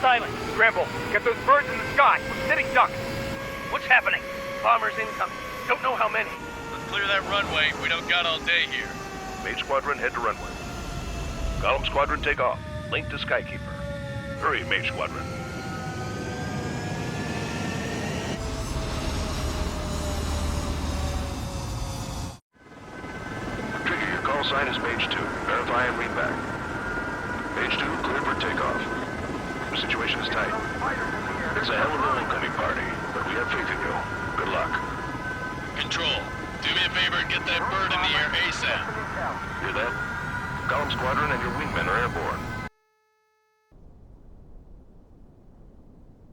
silent. Scramble. Get those birds in the sky. We're sitting ducks. What's happening? Bombers incoming. Don't know how many. Let's clear that runway. We don't got all day here. Mage Squadron, head to runway. Column Squadron, take off. Link to Skykeeper. Hurry, Mage Squadron. Trigger, your call sign is Mage 2. Verify and read back. Mage 2, cleared for takeoff. The situation is tight. It's a hell of an incoming party, but we have faith in you. Good luck. Control, do me a favor and get that bird in the air ASAP. Hear that? Column Squadron and your wingmen are airborne.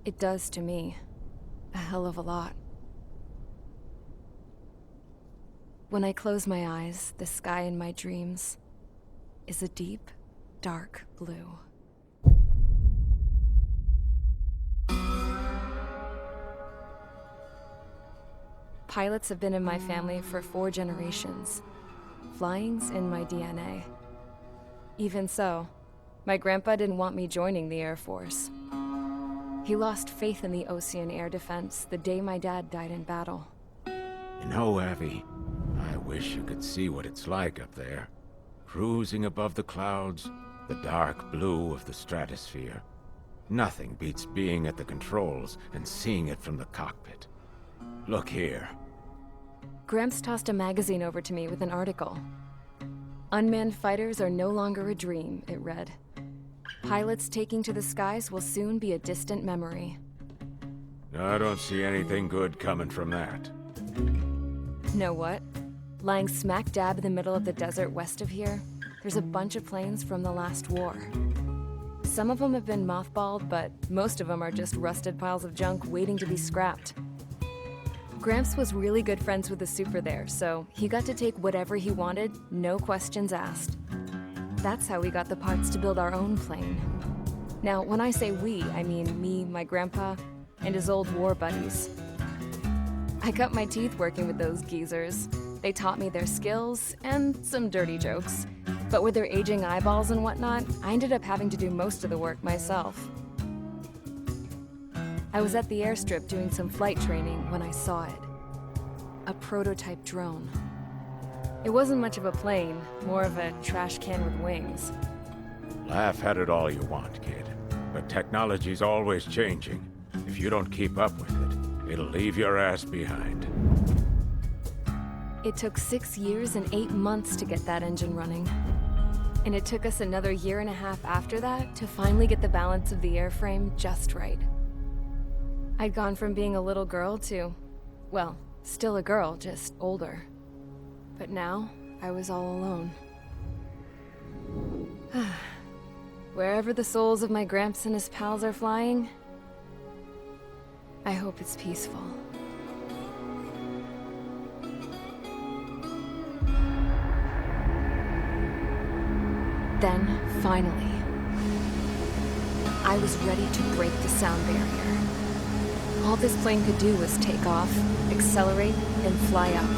It does to me. A hell of a lot. When I close my eyes, the sky in my dreams is a deep, dark blue. Pilots have been in my family for 4 generations. Flying's in my DNA. Even so, my grandpa didn't want me joining the Air Force. He lost faith in the Ocean Air Defense the day my dad died in battle. You know, Abby, I wish you could see what it's like up there. Cruising above the clouds, the dark blue of the stratosphere. Nothing beats being at the controls and seeing it from the cockpit. Look here. Gramps tossed a magazine over to me with an article. Unmanned fighters are no longer a dream, it read. Pilots taking to the skies will soon be a distant memory. I don't see anything good coming from that. Know what? Lying smack dab in the middle of the desert west of here, there's a bunch of planes from the last war. Some of them have been mothballed, but most of them are just rusted piles of junk waiting to be scrapped. Gramps was really good friends with the super there, so he got to take whatever he wanted, no questions asked. That's how we got the parts to build our own plane. Now, when I say we, I mean me, my grandpa, and his old war buddies. I cut my teeth working with those geezers. They taught me their skills, and some dirty jokes. But with their aging eyeballs and whatnot, I ended up having to do most of the work myself. I was at the airstrip doing some flight training when I saw it. A prototype drone. It wasn't much of a plane, more of a trash can with wings. Laugh at it all you want, kid. But technology's always changing. If you don't keep up with it, it'll leave your ass behind. It took 6 years and 8 months to get that engine running. And it took us another 1.5 years after that to finally get the balance of the airframe just right. I'd gone from being a little girl to, well, still a girl, just older. But now, I was all alone. Wherever the souls of my Gramps and his pals are flying, I hope it's peaceful. Then, finally, I was ready to break the sound barrier. All this plane could do was take off, accelerate, and fly up.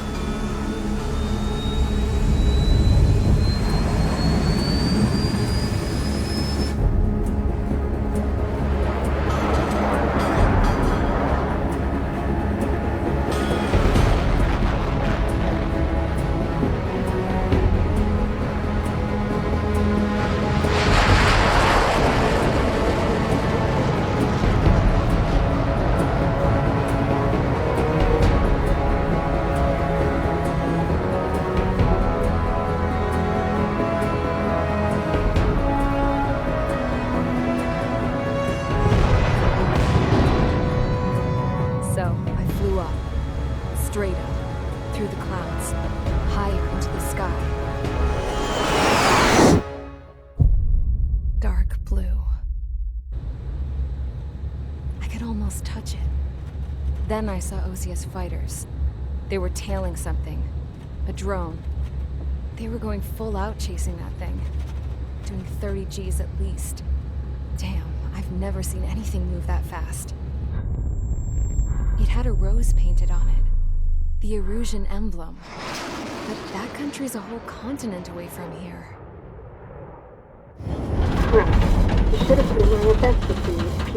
Straight up, through the clouds, higher into the sky. Dark blue. I could almost touch it. Then I saw OCS fighters. They were tailing something. A drone. They were going full out chasing that thing. Doing 30 Gs at least. Damn, I've never seen anything move that fast. It had a rose painted on it. The Erusian emblem. But that country's a whole continent away from here. Right. You should have been wearing a vest suit.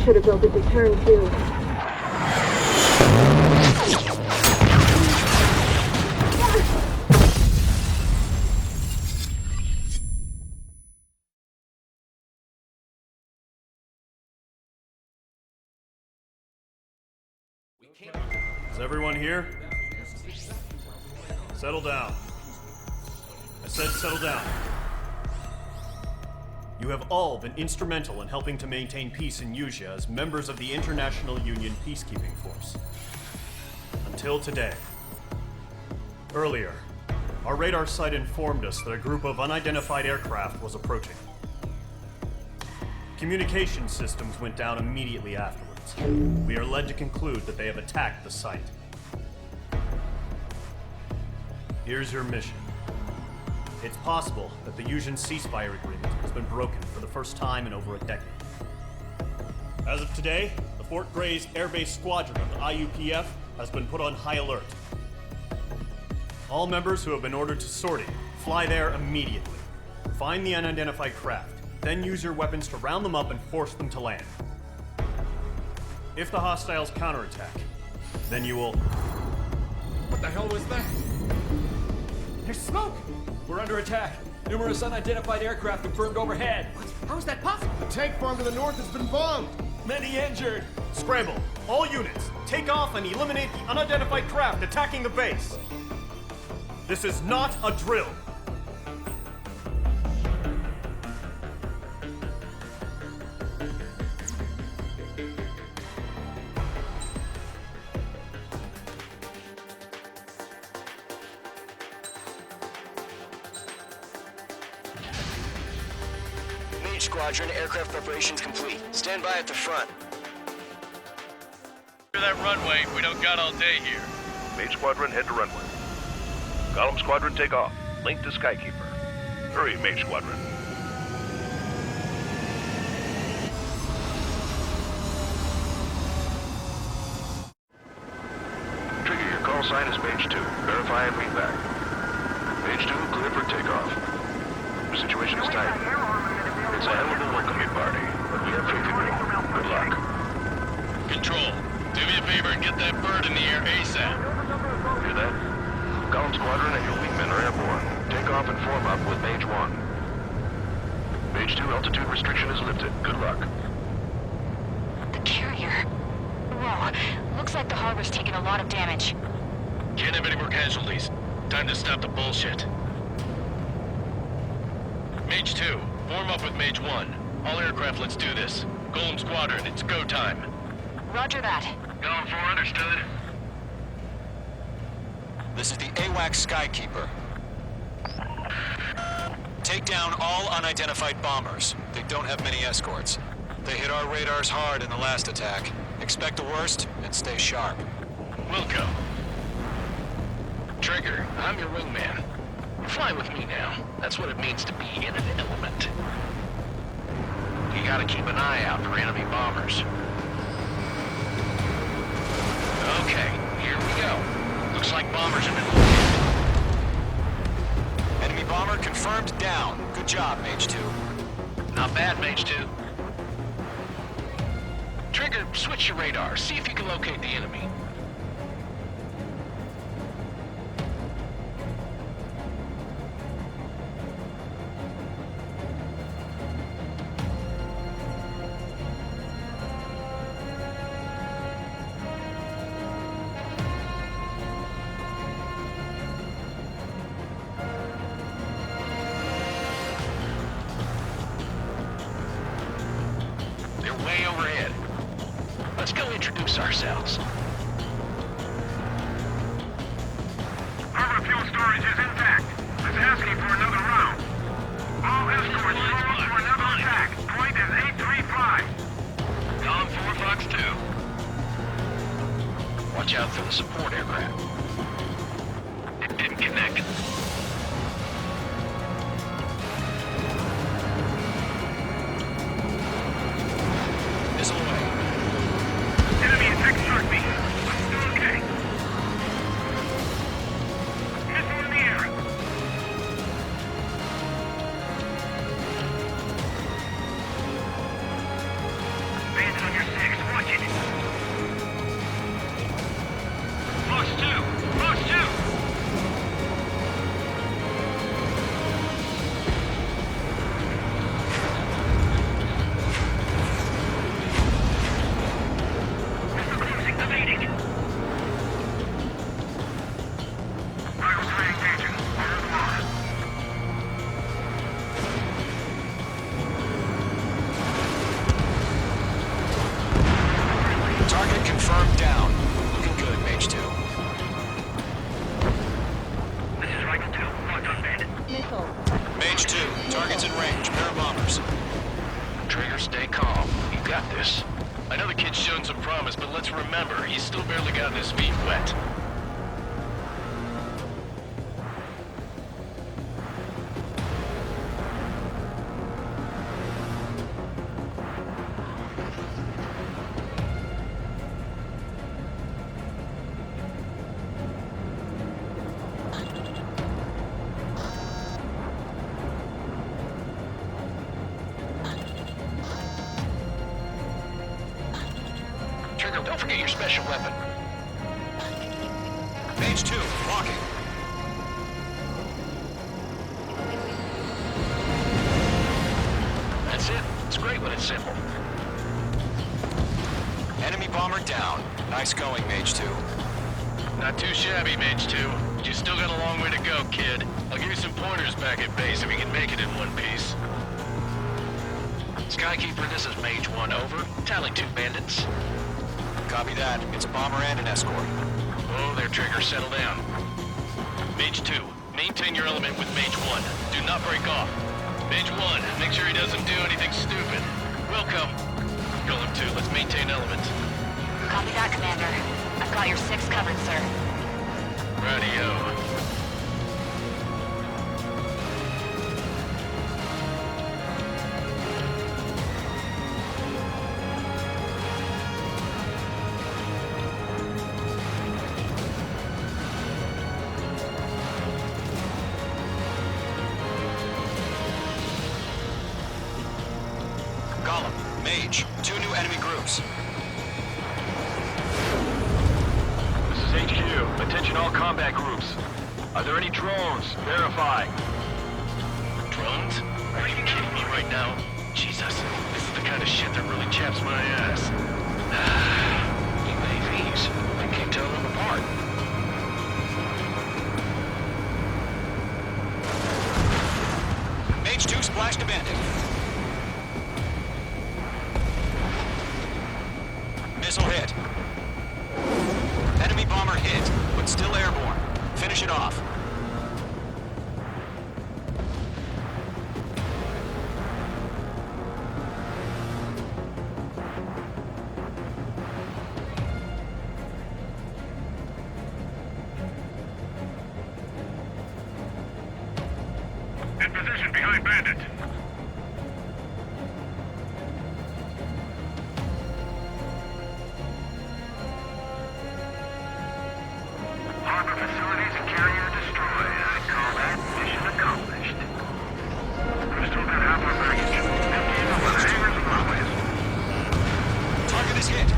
should have built it to turn too. Is everyone here? Settle down. I said settle down. You have all been instrumental in helping to maintain peace in Yuzha as members of the International Union Peacekeeping Force. Until today. Earlier, our radar site informed us that a group of unidentified aircraft was approaching. Communication systems went down immediately afterwards. We are led to conclude that they have attacked the site. Here's your mission. It's possible that the Yuzhan ceasefire agreement has been broken for the first time in over a decade. As of today, the Fort Gray's Air Base Squadron of the IUPF has been put on high alert. All members who have been ordered to sortie, fly there immediately. Find the unidentified craft, then use your weapons to round them up and force them to land. If the hostiles counterattack, then you will... What the hell was that? There's smoke! We're under attack. Numerous unidentified aircraft confirmed overhead. What? How is that possible? The tank farm to the north has been bombed! Many injured! Scramble! All units, take off and eliminate the unidentified craft attacking the base! This is not a drill! Squadron, aircraft preparations complete. Stand by at the front. Clear that runway. We don't got all day here. Mage Squadron, head to runway. Column Squadron, take off. Link to Skykeeper. Hurry, Mage Squadron. Trigger, your call sign is Mage 2. Verify and read back. Mage 2, clear for takeoff. The situation is tight. It's a hell of a welcoming party, but we have faith in you. Good luck. Control, do me a favor and get that bird in the air ASAP. Hear that? Column Squadron and your wingmen are airborne. Take off and form up with Mage 1. Mage 2, altitude restriction is lifted. Good luck. The carrier. Whoa, looks like the harbor's taken a lot of damage. Can't have any more casualties. Time to stop the bullshit. Mage 2, form up with Mage 1. All aircraft, let's do this. Golem Squadron, it's go time. Roger that. Going for understood. This is the AWACS Skykeeper. Take down all unidentified bombers. They don't have many escorts. They hit our radars hard in the last attack. Expect the worst and stay sharp. Wilco. Trigger, I'm your wingman. Fly with me now. That's what it means to be in an element. You gotta keep an eye out for enemy bombers. Okay, here we go. Looks like bombers have been located. Enemy bomber confirmed down. Good job, Mage 2. Not bad, Mage 2. Trigger, switch your radar. See if you can locate the enemy. Way overhead. Let's go introduce ourselves. Harbor fuel storage is intact. It's asking for another round. All escorts form up for another attack. Point is 835. Column 4, Fox 2. Watch out for the support aircraft. It didn't connect. Enemy attack struck me. I'm still okay. Missile in the air. Bandit on your 6. confirmed down. Looking good, Mage 2. This is Rifle 2. Locked on Bandit. Mage 2, targets in range. Pair of bombers. Trigger, stay calm. You got this. I know the kid's shown some promise, but let's remember, he's still barely gotten his feet wet. Trigger, don't forget your special weapon. Mage 2, locking. That's it. It's great when it's simple. Enemy bomber down. Nice going, Mage 2. Not too shabby, Mage 2. You still got a long way to go, kid. I'll give you some pointers back at base if you can make it in one piece. Skykeeper, this is Mage 1, over. Tally 2 bandits. Copy that. It's a bomber and an escort. Oh, there, Trigger, settle down. Mage 2, maintain your element with Mage 1. Do not break off. Mage 1, make sure he doesn't do anything stupid. Welcome. Golem 2, let's maintain element. Copy that, Commander. I've got your 6 covered, sir. Radio. Golem, Mage, 2 new enemy groups. This is HQ. Attention all combat groups. Are there any drones? Verify. Drones? Are you kidding me right now? Jesus, this is the kind of shit that really chaps my ass. UAVs. I can't tell them apart. Mage 2 splashed a bandit. Missile hit. Enemy bomber hit, but still airborne. Finish it off. In position behind Bandit. Harbor facilities and carrier destroyed. I call that mission accomplished. We've still got half our baggage. Emptying over the hangars and runways. Target is hit.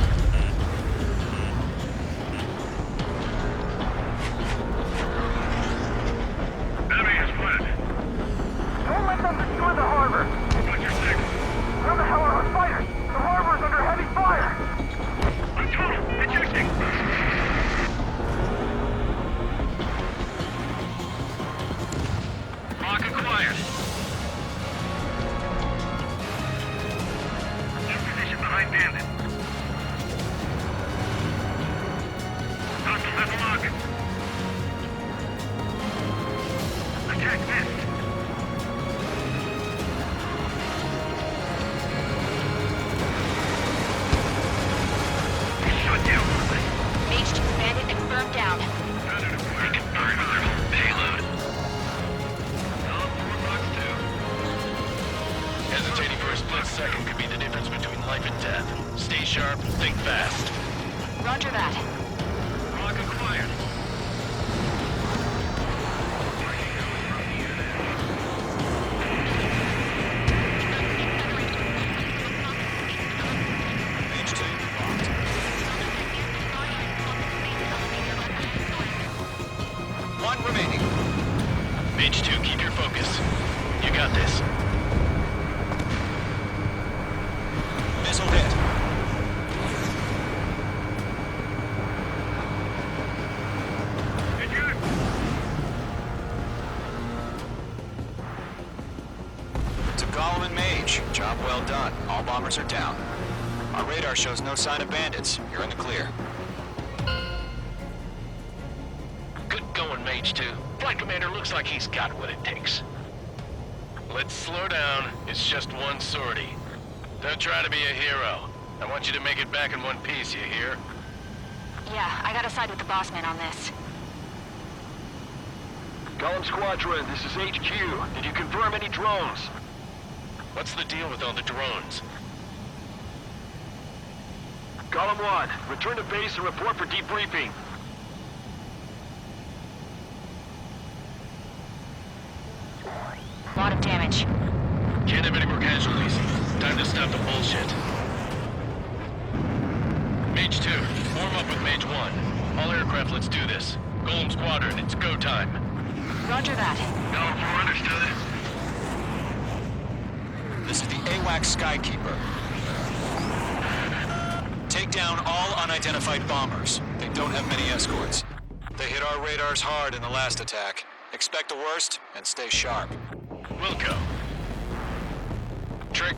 Enemy is spotted. Don't let them destroy the harbor! What's your signal? Where the hell are our fighters? The harbor is under heavy fire! On total, ejecting. Lock acquired. In position behind Bandit. Hostile level lock. Attack missed. Shut down. Mage 2 bandit confirmed down. Bandit acquired. Burn their whole payload. All 4 blocks too. Hesitating for a split second could be the difference between life and death. Stay sharp, think fast. Roger that. Lock acquired. Mage 2 locked. One remaining. Mage 2, keep your focus. You got this. Missile hit. Eject. To Golem and Mage, job well done. All bombers are down. Our radar shows no sign of bandits. You're in the clear. Good going, Mage 2. Flight Commander looks like he's got what it takes. Let's slow down. It's just one sortie. Don't try to be a hero. I want you to make it back in one piece, you hear? Yeah, I gotta side with the boss man on this. Column Squadron, this is HQ. Did you confirm any drones? What's the deal with all the drones? Column 1, return to base and report for debriefing. Lot of damage. Can't have any more casualties. Time to stop the bullshit. Mage 2, form up with Mage 1. All aircraft, let's do this. Golem Squadron, it's go time. Roger that. Column 4 understood. This is the AWACS Skykeeper. Take down all unidentified bombers. They don't have many escorts. They hit our radars hard in the last attack. Expect the worst and stay sharp. Wilco. Trick.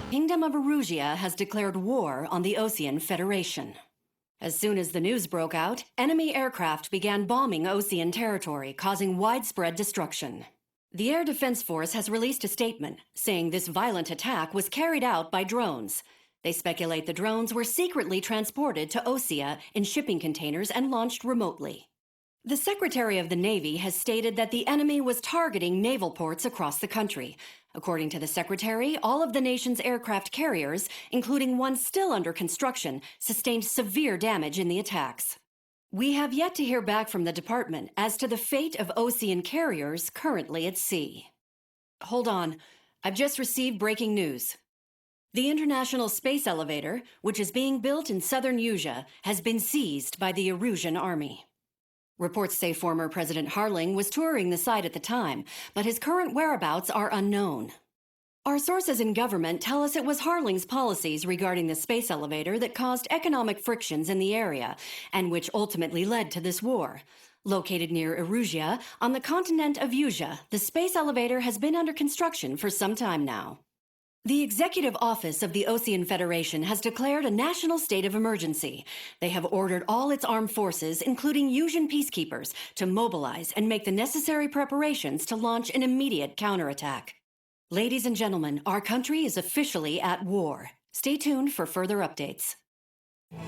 Kingdom of Erusia has declared war on the Osean Federation. As soon as the news broke out, enemy aircraft began bombing Osean territory, causing widespread destruction. The Air Defense Force has released a statement saying this violent attack was carried out by drones. They speculate the drones were secretly transported to Osea in shipping containers and launched remotely. The Secretary of the Navy has stated that the enemy was targeting naval ports across the country. According to the Secretary, all of the nation's aircraft carriers, including one still under construction, sustained severe damage in the attacks. We have yet to hear back from the department as to the fate of Osean carriers currently at sea. Hold on, I've just received breaking news. The International Space Elevator, which is being built in southern Usea, has been seized by the Erusian Army. Reports say former President Harling was touring the site at the time, but his current whereabouts are unknown. Our sources in government tell us it was Harling's policies regarding the space elevator that caused economic frictions in the area, and which ultimately led to this war. Located near Erusia, on the continent of Usea, the space elevator has been under construction for some time now. The Executive Office of the Osean Federation has declared a national state of emergency. They have ordered all its armed forces, including Usian peacekeepers, to mobilize and make the necessary preparations to launch an immediate counterattack. Ladies and gentlemen, our country is officially at war. Stay tuned for further updates.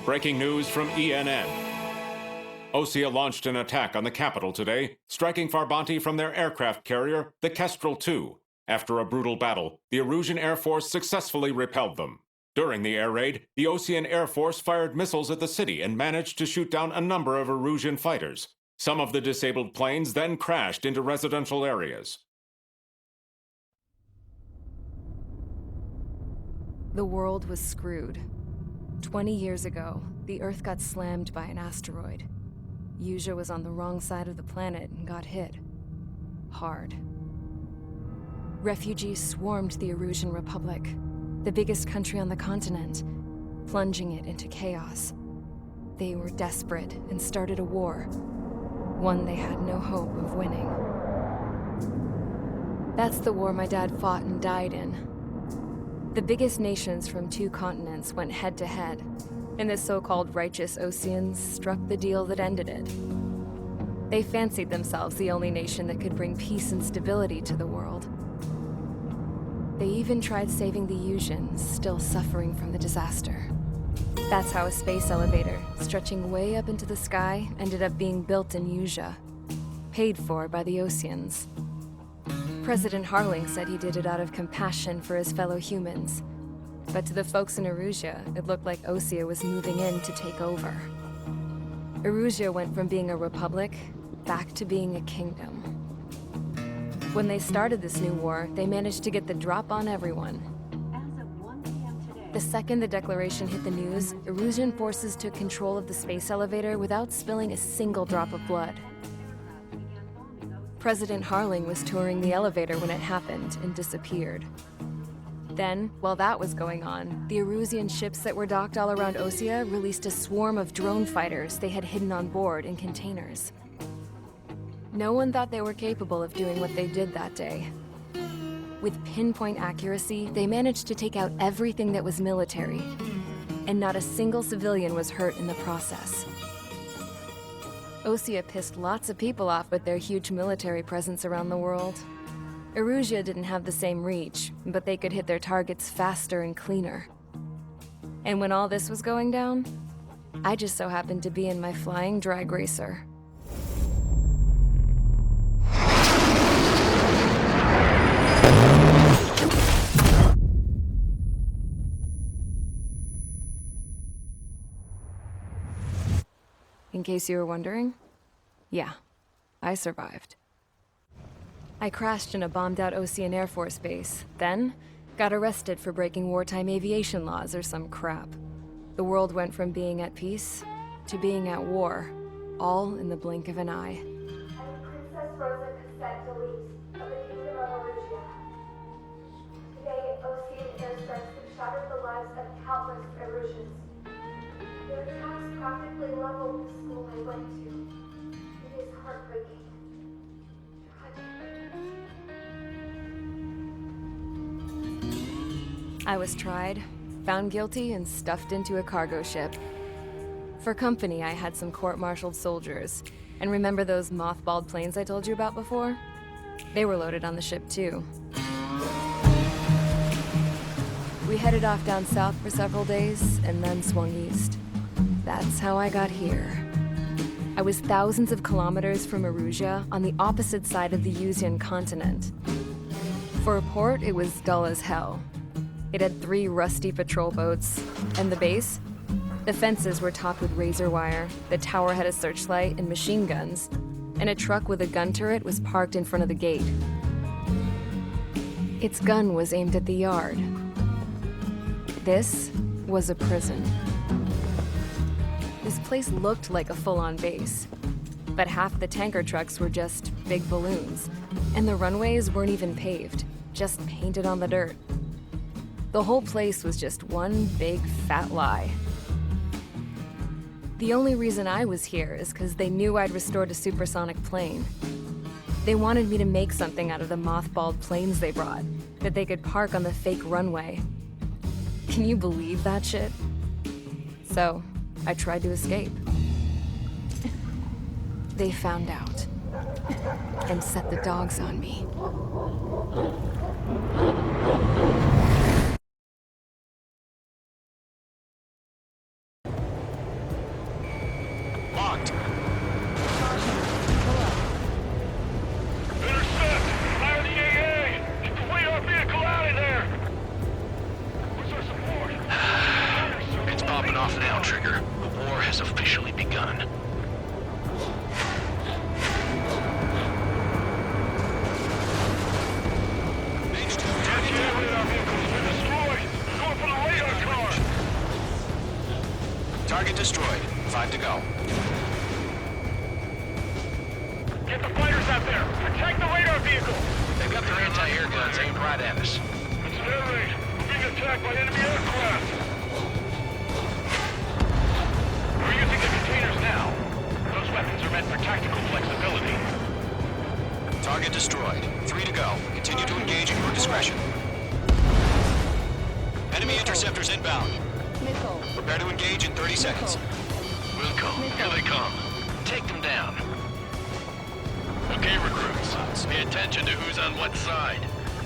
Breaking news from ENN. Osea launched an attack on the capital today, striking Farbanti from their aircraft carrier, the Kestrel II. After a brutal battle, the Erusian Air Force successfully repelled them. During the air raid, the Osean Air Force fired missiles at the city and managed to shoot down a number of Erusian fighters. Some of the disabled planes then crashed into residential areas. The world was screwed. 20 years ago, the Earth got slammed by an asteroid. Usea was on the wrong side of the planet and got hit. Hard. Refugees swarmed the Erusian Republic, the biggest country on the continent, plunging it into chaos. They were desperate and started a war, one they had no hope of winning. That's the war my dad fought and died in. The biggest nations from 2 continents went head-to-head, and the so-called righteous Oseans struck the deal that ended it. They fancied themselves the only nation that could bring peace and stability to the world. They even tried saving the Usians, still suffering from the disaster. That's how a space elevator, stretching way up into the sky, ended up being built in Usea, paid for by the Oseans. President Harling said he did it out of compassion for his fellow humans. But to the folks in Erusia, it looked like Osea was moving in to take over. Erusia went from being a republic back to being a kingdom. When they started this new war, they managed to get the drop on everyone. The second the declaration hit the news, Erusian forces took control of the space elevator without spilling a single drop of blood. President Harling was touring the elevator when it happened and disappeared. Then, while that was going on, the Erusian ships that were docked all around Osea released a swarm of drone fighters they had hidden on board in containers. No one thought they were capable of doing what they did that day. With pinpoint accuracy, they managed to take out everything that was military, and not a single civilian was hurt in the process. Osea pissed lots of people off with their huge military presence around the world. Erusia didn't have the same reach, but they could hit their targets faster and cleaner. And when all this was going down, I just so happened to be in my flying drag racer. In case you were wondering, yeah, I survived. I crashed in a bombed-out Osean Air Force base, then got arrested for breaking wartime aviation laws or some crap. The world went from being at peace to being at war, all in the blink of an eye. Princess Rosa Cassette Delete of the Kingdom of Erusia. Today, Osean airstrikes have shattered the lives of countless Erusians. Their attacks practically leveled the school I went to. It is heartbreaking. Tragic. I was tried, found guilty, and stuffed into a cargo ship. For company, I had some court-martialed soldiers. And remember those mothballed planes I told you about before? They were loaded on the ship, too. We headed off down south for several days, and then swung east. That's how I got here. I was thousands of kilometers from Erusia, on the opposite side of the Yuzian continent. For a port, it was dull as hell. It had 3 rusty patrol boats. And the base? The fences were topped with razor wire, the tower had a searchlight and machine guns, and a truck with a gun turret was parked in front of the gate. Its gun was aimed at the yard. This was a prison. This place looked like a full-on base, but half the tanker trucks were just big balloons, and the runways weren't even paved, just painted on the dirt. The whole place was just one big fat lie. The only reason I was here is because they knew I'd restored a supersonic plane. They wanted me to make something out of the mothballed planes they brought, that they could park on the fake runway. Can you believe that shit? So, I tried to escape. They found out, and set the dogs on me. Locked. Intercept! Fire the AA! Get the radar vehicle out of there! Where's our support? It's popping off now, Trigger. The war has officially begun. Radar vehicle's been destroyed! Going for the radar car! Target destroyed. 5 to go. Get the fighters out there! Protect the radar vehicle! They've got their anti-air guns aimed right at us. It's an air raid! We're being attacked by enemy aircraft! We're using the containers now. Those weapons are meant for tactical flexibility. Target destroyed. 3 to go. Continue to engage at your discretion. Enemy interceptors inbound. Prepare to engage in 30 seconds. Wilco, here they come. Take them down. Okay, recruits. Pay attention to who's on what side.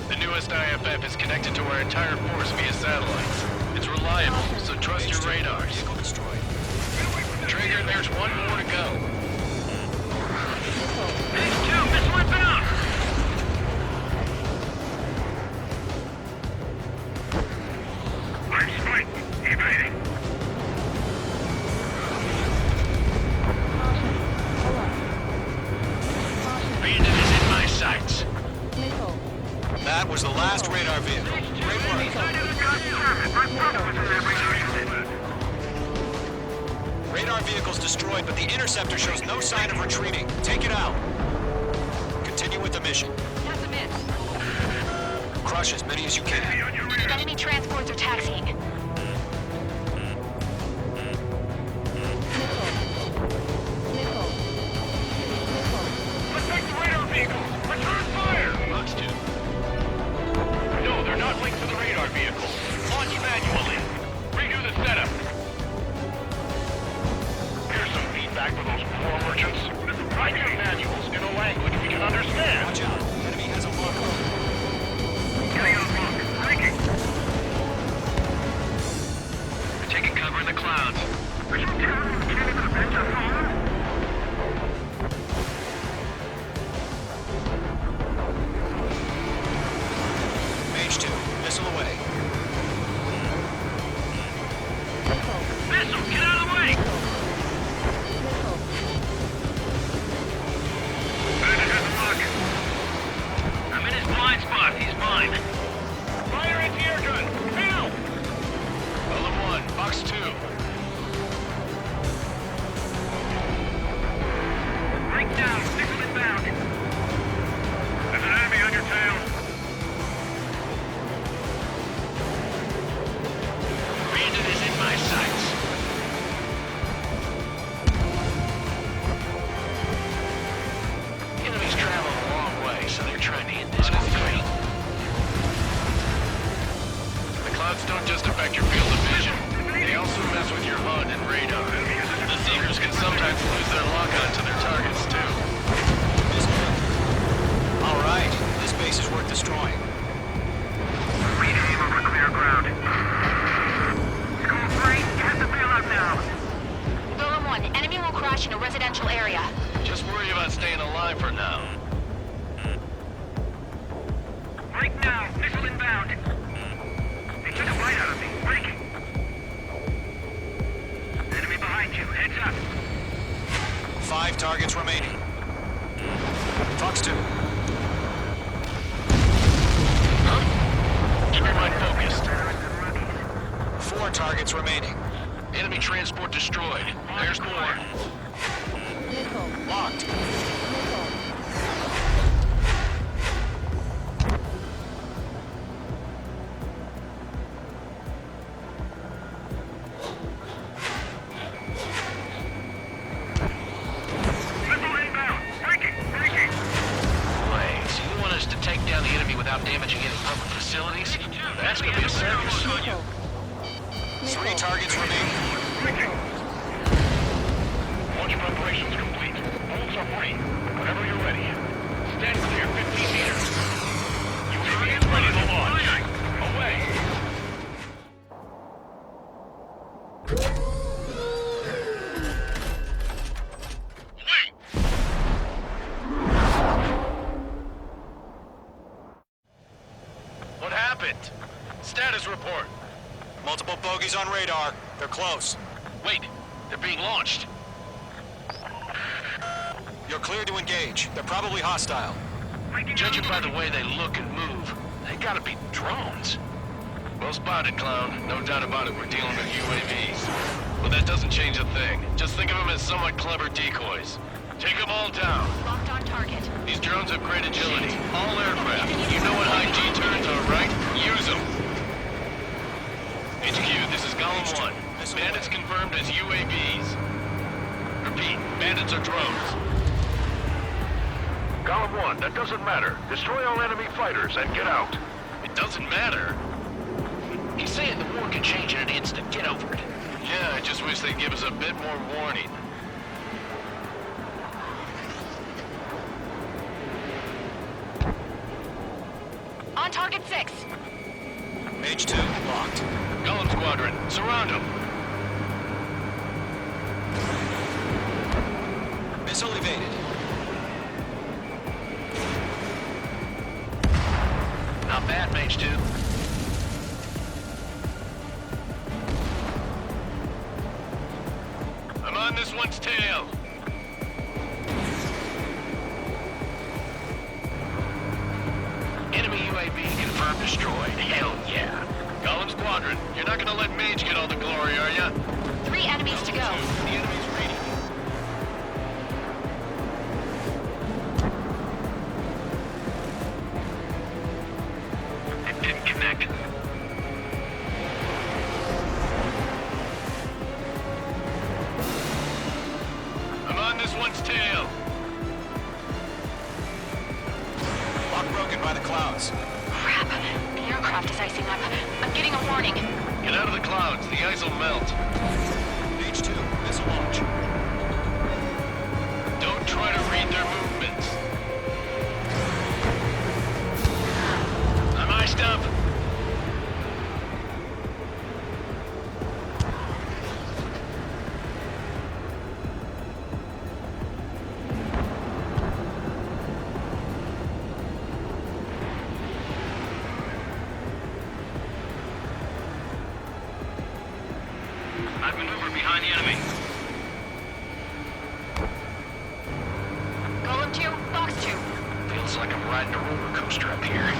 The newest IFF is connected to our entire force via satellites. It's reliable, so trust your radars. Vehicle destroyed. Trigger, there's one more to go. Phase 2, missile inbound! Line strike, evading. Bandit is in my sights. That was the last radar vehicle. Great work. Radar vehicle's destroyed, but the interceptor shows no sign of retreating. Take it out. Continue with the mission. That's a miss. Crush as many as you can. Enemy transports are taxiing. Protect the radar vehicle! Return fire! Box 2. No, they're not linked to the radar vehicle. Launch manually. Redo the setup. Here's some feedback for those war merchants. Write your manuals in a language we can understand. Watch out. Enemy has a marker. Getting on lock. Breaking. We're taking cover in the clouds. Are you telling me you can't even vent a phone? Mage 2. Missile away. Missile, get out of the way! Bandit has a pocket. I'm in his blind spot. He's mine. Fire anti-air gun. Now! Bullet 1. Box 2. Breakdown. Missile inbound. There's an enemy on your tail. Bandit is in my sights. clouds don't just affect your field of vision. They also mess with your HUD and radar. The Seekers can sometimes lose their lock-on to their targets, too. All right, this base is worth destroying. We aim over clear ground. School 3, you have to bail out now. Golem 1, enemy will crash in a residential area. Just worry about staying alive for now. Right now, missile inbound. They took a bite out of me. Breaking. Enemy behind you. Heads up. 5 targets remaining. Fox 2. Keep your mind focused. 4 targets remaining. Enemy transport destroyed. There's more. Locked. Missile inbound. Breaking. Breaking. Wait, so you want us to take down the enemy without damaging any public facilities? That's gonna be a circus. 3 targets remaining. Launch preparations complete. Bolts are free. Whenever you're ready. Stand clear, 15 meters. UAV is ready to launch. Away. What happened? Status report. Multiple bogeys on radar. They're close. Wait, they're being launched. You're cleared to engage. They're probably hostile. Judging by the way they look and move, they gotta be drones. Well spotted, clown. No doubt about it, we're dealing with UAVs. But that doesn't change a thing. Just think of them as somewhat clever decoys. Take them all down. Locked on target. These drones have great agility. All aircraft. You know what high G-turns are, right? Use them. HQ, this is Golem 1. Bandits confirmed as UAVs. Repeat, bandits are drones. Golem 1, that doesn't matter. Destroy all enemy fighters and get out. It doesn't matter. He's saying the war can change in an instant. Get over it. Yeah, I just wish they'd give us a bit more warning. On target 6. Mage 2, locked. Golem Squadron, surround them. Missile evaded. Not bad, Mage 2. I'm on this one's tail. Enemy UAV confirmed destroyed. Hell yeah. Golem Squadron, you're not gonna let Mage get all the glory, are ya? 3 enemies to go. The enemy's ready. It didn't connect. I'm on this one's tail. Lock broken by the clouds. Crap. The aircraft is icing up. I'm getting a warning. Get out of the clouds. The ice will melt. Mage 2, missile launch. Don't try to read their movements. I'm iced up. I've maneuvered behind the enemy. Golem 2, Fox 2. Feels like I'm riding a roller coaster up here.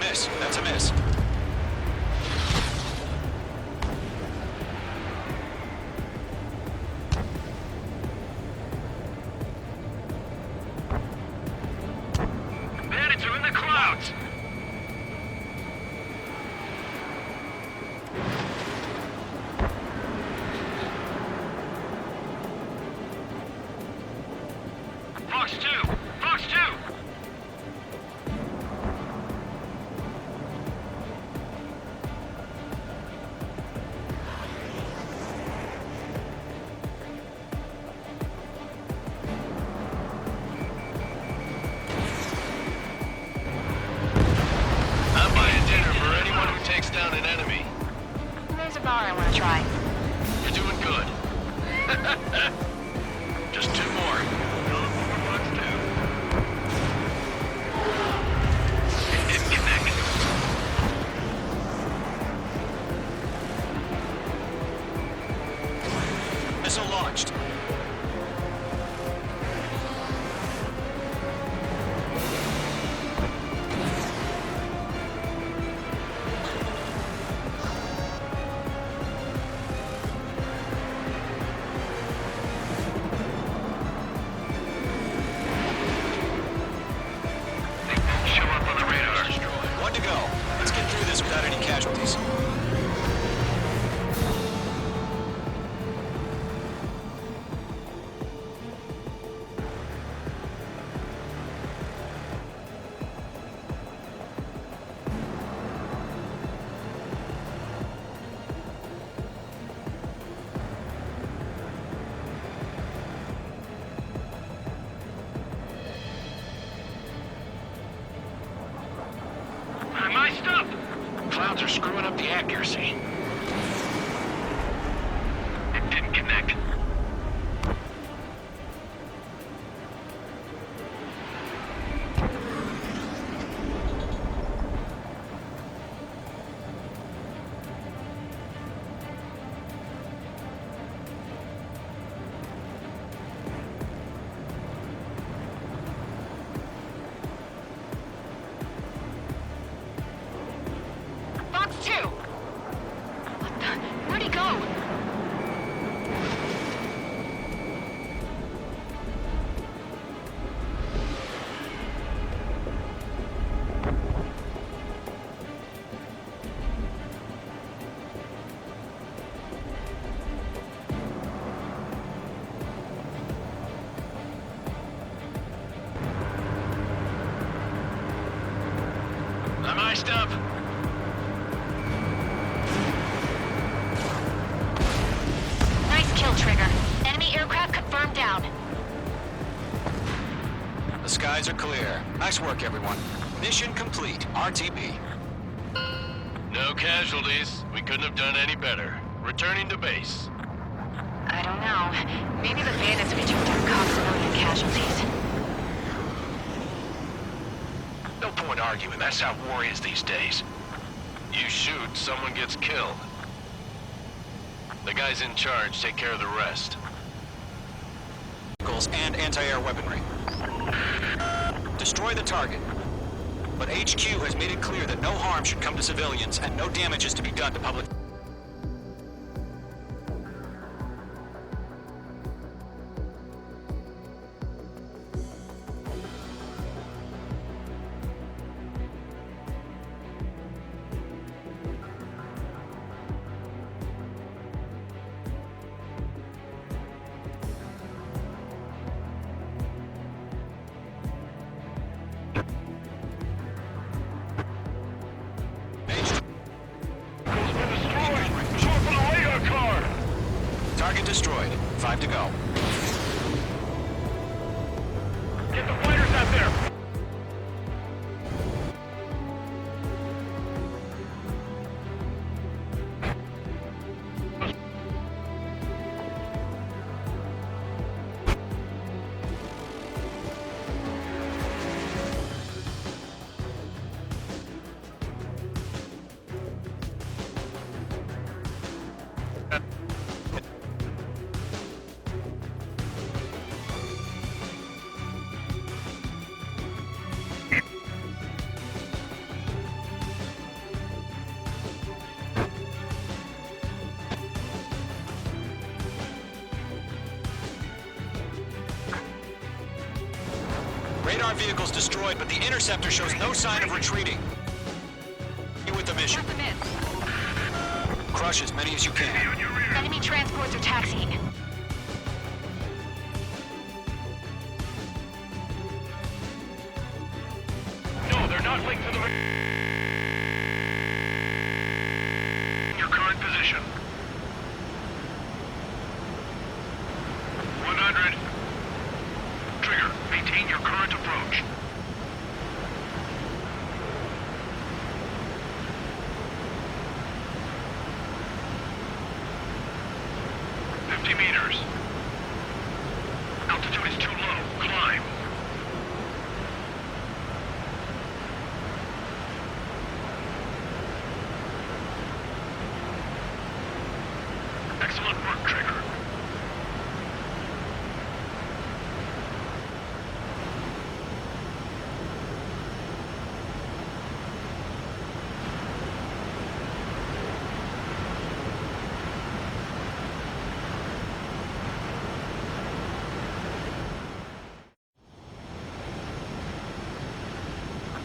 Miss. That's a miss. Bandits are in the clouds. takes down an enemy. There's a bar I want to try. You're doing good. Just 2 more. Another 4 bucks too. It didn't connect. Missile launched. Show up on the radar. Destroyed. 1 to go. Let's get through this without any casualties. My stuff! Clouds are screwing up the accuracy. It didn't connect. Box 2! What the? Where'd he go? I'm iced up. Nice kill, Trigger. Enemy aircraft confirmed down. The skies are clear. Nice work, everyone. Mission complete. RTB. No casualties. We couldn't have done any better. Returning to base. I don't know. Maybe the bandits we took down caused a million casualties. No point arguing. That's how war is these days. You shoot, someone gets killed. The guys in charge take care of the rest. Vehicles and anti-air weaponry. Destroy the target. But HQ has made it clear that no harm should come to civilians and no damage is to be done to public. Target destroyed. 5 to go. Get the fighters out there! Radar vehicles destroyed, but the interceptor shows no sign of retreating. You with the mission. Got the miss. Crush as many as you can. Enemy transports are taxiing. No, they're not linked to the... Your current position. 100. Trigger, maintain your current approach. 50 meters. Altitude is too low. Climb. Excellent work, Trigger.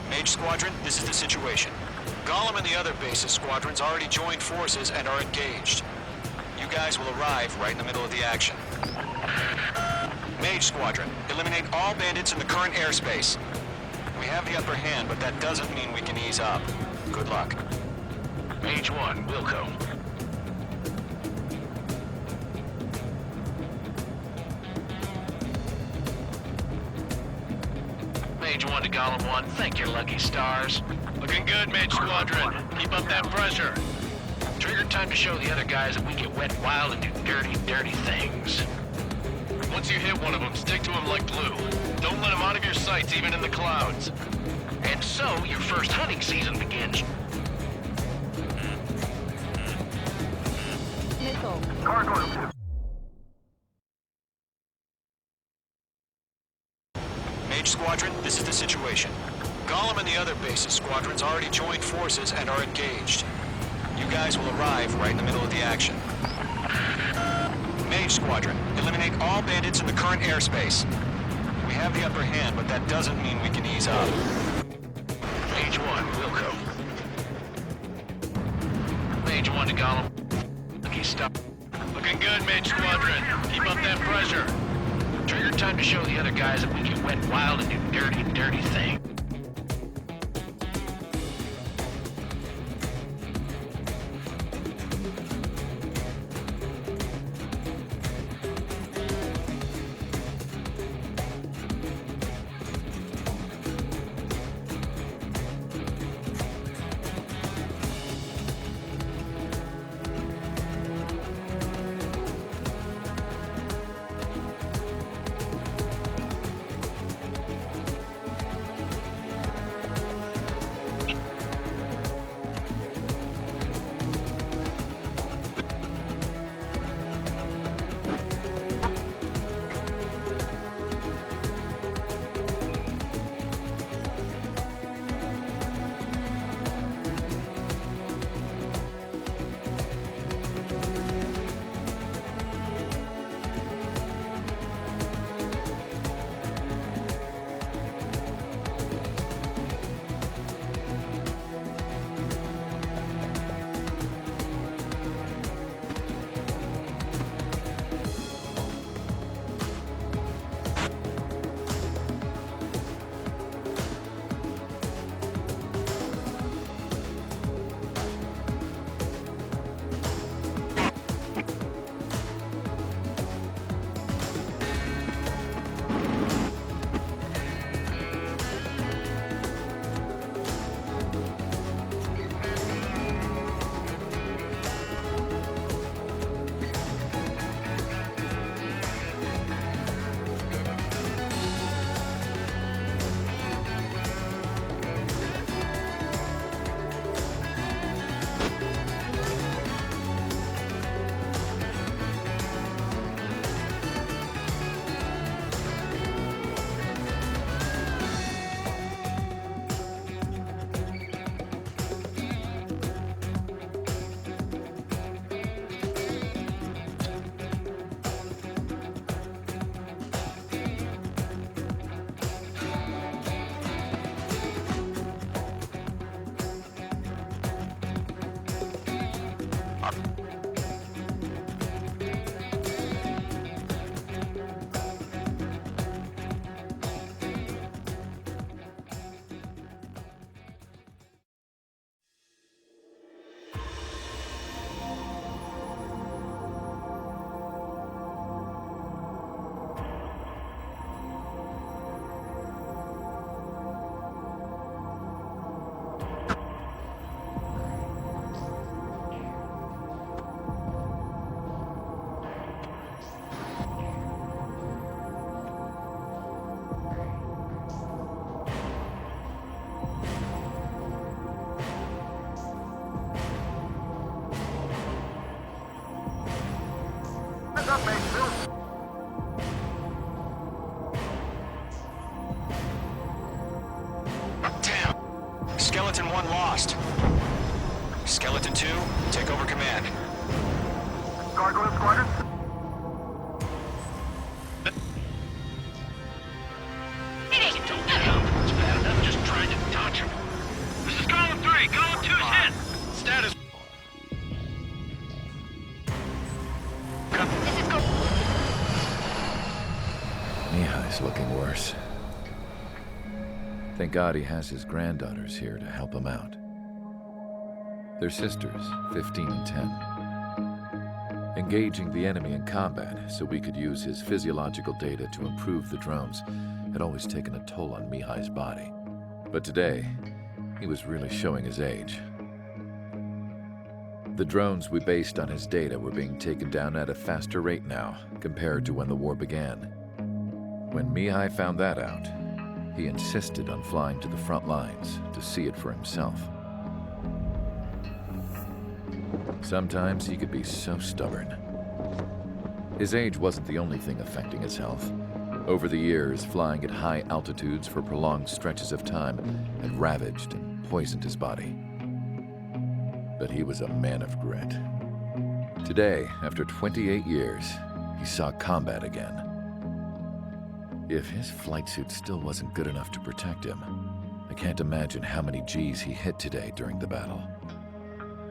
Mage Squadron, this is the situation. Gollum and the other bases squadrons already joined forces and are engaged. You guys will arrive right in the middle of the action. Mage Squadron, eliminate all bandits in the current airspace. We have the upper hand, but that doesn't mean we can ease up. Good luck. Mage 1, Wilco. Mage 1 to Gollum 1, thank your lucky stars. Looking good, Mage Squadron. Keep up that pressure. Trigger time to show the other guys that we get wet wild and do dirty, dirty things. Once you hit one of them, stick to him like glue. Don't let him out of your sights, even in the clouds. And so, your first hunting season begins. Nickel. Mage Squadron, this is the situation. Gollum and the other bases squadrons already joined forces and are engaged. You guys will arrive right in the middle of the action. Mage Squadron, eliminate all bandits in the current airspace. We have the upper hand, but that doesn't mean we can ease up. Mage 1, Wilco. Mage 1 to Gollum. Lucky stop. Looking good, Mage Squadron. Keep up that pressure. Trigger time to show the other guys that we get wet wild and do dirty, dirty things. Skeleton 1 lost. Skeleton 2, take over command. Gargoyle Squadron? It's bad enough just trying to touch him. This is Golem 3. Golem 2's hit. Status. This is Mihai's looking worse. Thank God he has his granddaughters here to help him out. They're sisters, 15 and 10. Engaging the enemy in combat so we could use his physiological data to improve the drones had always taken a toll on Mihai's body. But today, he was really showing his age. The drones we based on his data were being taken down at a faster rate now compared to when the war began. When Mihai found that out, he insisted on flying to the front lines to see it for himself. Sometimes he could be so stubborn. His age wasn't the only thing affecting his health. Over the years, flying at high altitudes for prolonged stretches of time had ravaged and poisoned his body. But he was a man of grit. Today, after 28 years, he saw combat again. If his flight suit still wasn't good enough to protect him, I can't imagine how many G's he hit today during the battle.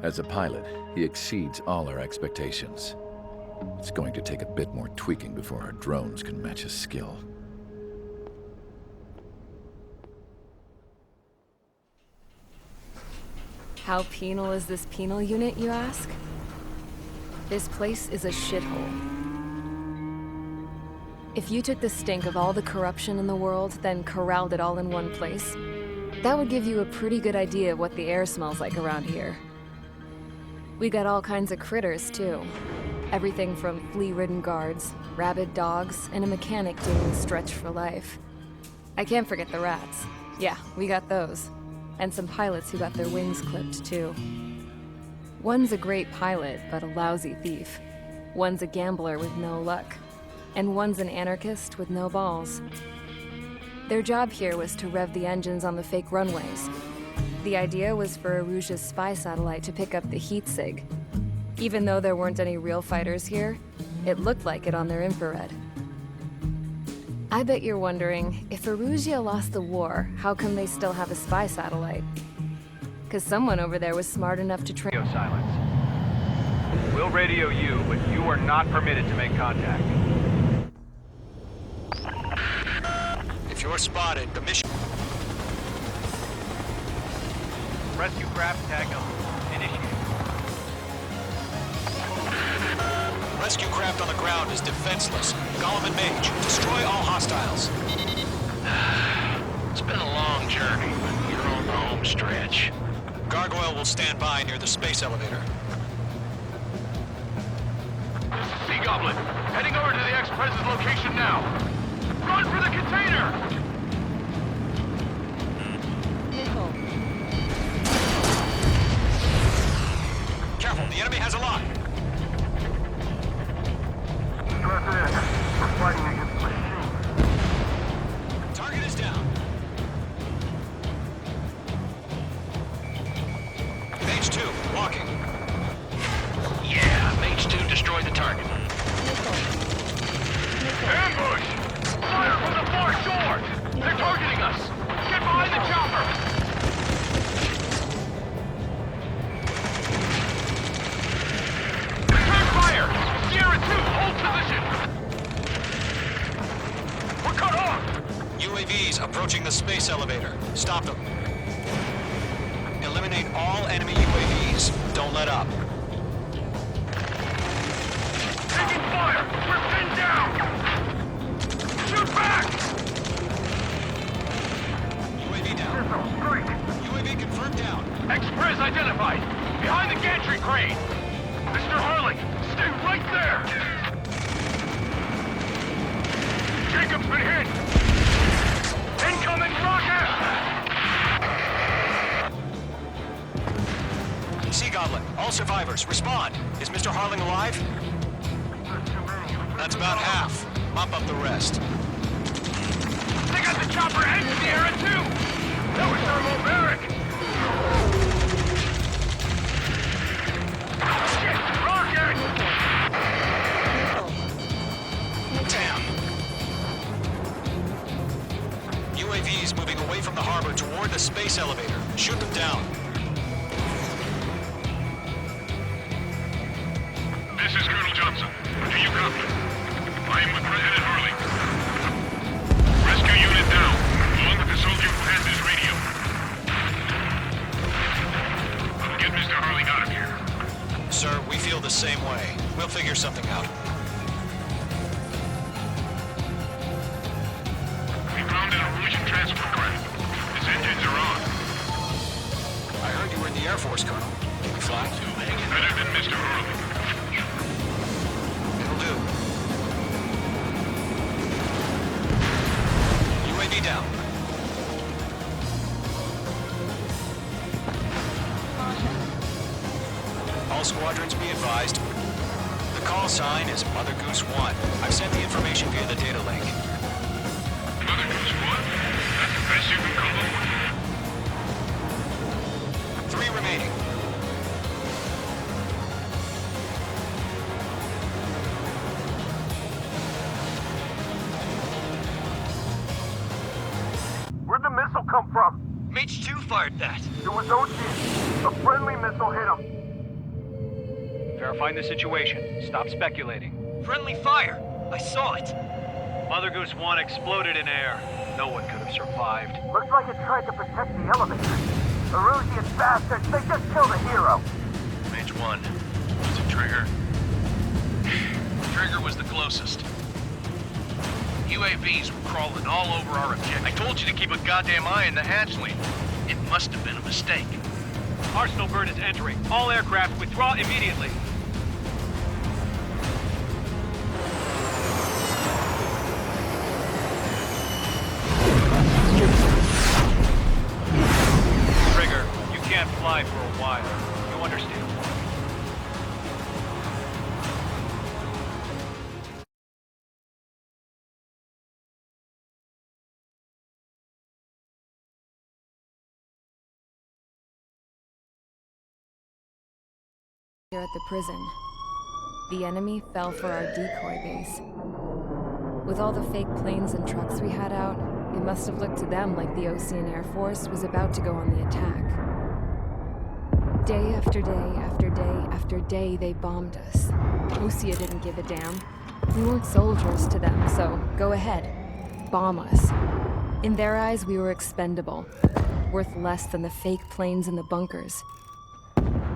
As a pilot, he exceeds all our expectations. It's going to take a bit more tweaking before our drones can match his skill. How penal is this penal unit, you ask? This place is a shithole. If you took the stink of all the corruption in the world, then corralled it all in one place, that would give you a pretty good idea of what the air smells like around here. We got all kinds of critters, too. Everything from flea-ridden guards, rabid dogs, and a mechanic doing the stretch for life. I can't forget the rats. Yeah, we got those. And some pilots who got their wings clipped, too. One's a great pilot, but a lousy thief. One's a gambler with no luck. And one's an anarchist with no balls. Their job here was to rev the engines on the fake runways. The idea was for Erusia's spy satellite to pick up the heat sig. Even though there weren't any real fighters here, it looked like it on their infrared. I bet you're wondering, if Erusia lost the war, how come they still have a spy satellite? Because someone over there was smart enough to train— Radio silence. We'll radio you, but you are not permitted to make contact. If you're spotted, the mission... Rescue craft tag number. Initiate. Rescue craft on the ground is defenseless. Golem and Mage, destroy all hostiles. It's been a long journey, but you're on the home stretch. Gargoyle will stand by near the space elevator. Sea Goblin, heading over to the X-Prez's location now. Run for the container! Careful, the enemy has a lock. Strap in. We're fighting against machines. Target is down. Mage 2, walking. Yeah, Mage 2 destroyed the target. Ambush! Fire from the far shore! They're targeting us! Get behind the chopper! Return fire! Sierra 2, hold position! We're cut off! UAVs approaching the space elevator. Stop them. Eliminate all enemy UAVs. Don't let up. Taking fire! We're pinned down! Shoot back! UAV down. UAV confirmed down. X-Prez identified! Behind the gantry crane! Mr. Harling, stay right there! Jacob's been hit! Incoming rocket! Sea Goblin, all survivors, respond. Is Mr. Harling alive? That's about half. Mop up the rest. They got the chopper and Sierra too! That was thermobaric! Hunt him down. This is Colonel Johnson. Do you copy? I am with President Harley. Rescue unit down, along with the soldier who has his radio. I'll get Mr. Harley out of here. Sir, we feel the same way. We'll figure something out. We found an Erusian transport craft. His engines are on. I heard you were in the Air Force, Colonel. Can we fly? Better than Mr. Harley. It'll do. UAV down. All squadrons be advised. The call sign is Mother Goose 1. I've sent the information via the data link. Mother Goose 1? That's the best you can call them. 3 remaining. Where'd the missile come from? Mage 2 fired that. It was Ocean. A friendly missile hit him. Verifying the situation. Stop speculating. Friendly fire. I saw it. Mother Goose 1 exploded in air. No one could have survived. Looks like it tried to protect the elevator. Erusian bastards, they just killed a hero. Mage 1. Was it Trigger? Trigger was the closest. UAVs were crawling all over our objective. I told you to keep a goddamn eye on the hatchling. It must have been a mistake. Arsenal bird is entering. All aircraft withdraw immediately. Trigger, you can't fly for a while. You understand why. Here at the prison, the enemy fell for our decoy base. With all the fake planes and trucks we had out, it must have looked to them like the Ocean Air Force was about to go on the attack. Day after day after day after day, they bombed us. Osea didn't give a damn. We weren't soldiers to them, so go ahead. Bomb us. In their eyes, we were expendable. Worth less than the fake planes in the bunkers.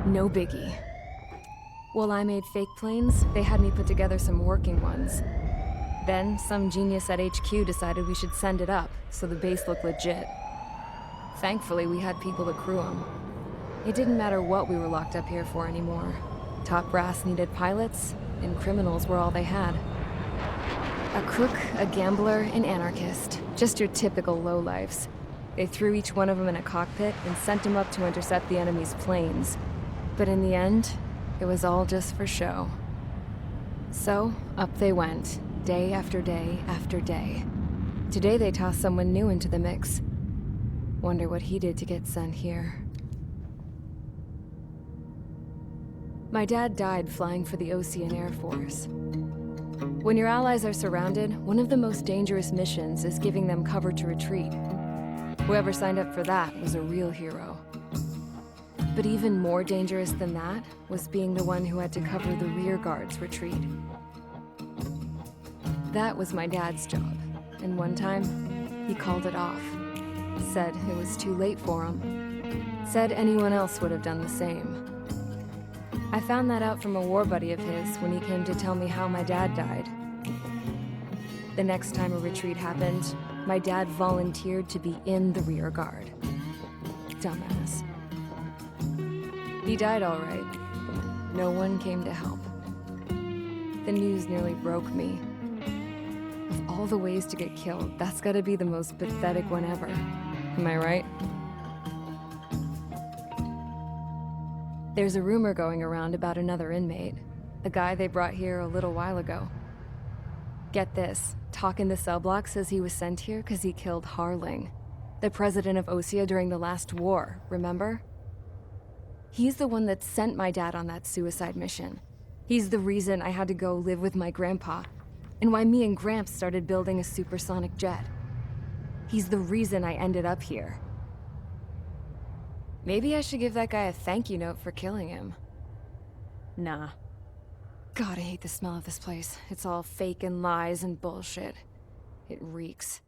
No biggie. While I made fake planes, they had me put together some working ones. Then, some genius at HQ decided we should send it up, so the base looked legit. Thankfully, we had people to crew them. It didn't matter what we were locked up here for anymore. Top brass needed pilots, and criminals were all they had. A crook, a gambler, an anarchist. Just your typical lowlifes. They threw each one of them in a cockpit and sent them up to intercept the enemy's planes. But in the end, it was all just for show. So, up they went, day after day after day. Today they tossed someone new into the mix. Wonder what he did to get sent here. My dad died flying for the Ocean Air Force. When your allies are surrounded, one of the most dangerous missions is giving them cover to retreat. Whoever signed up for that was a real hero. But even more dangerous than that was being the one who had to cover the rear guard's retreat. That was my dad's job, and one time, he called it off. Said it was too late for him. Said anyone else would have done the same. I found that out from a war buddy of his when he came to tell me how my dad died. The next time a retreat happened, my dad volunteered to be in the rear guard. Dumbass. He died all right. No one came to help. The news nearly broke me. Of all the ways to get killed, that's gotta be the most pathetic one ever. Am I right? There's a rumor going around about another inmate. A guy they brought here a little while ago. Get this, talk in the cell block says he was sent here because he killed Harling, the president of Osea during the last war, remember? He's the one that sent my dad on that suicide mission. He's the reason I had to go live with my grandpa, and why me and Gramps started building a supersonic jet. He's the reason I ended up here. Maybe I should give that guy a thank you note for killing him. Nah. God, I hate the smell of this place. It's all fake and lies and bullshit. It reeks.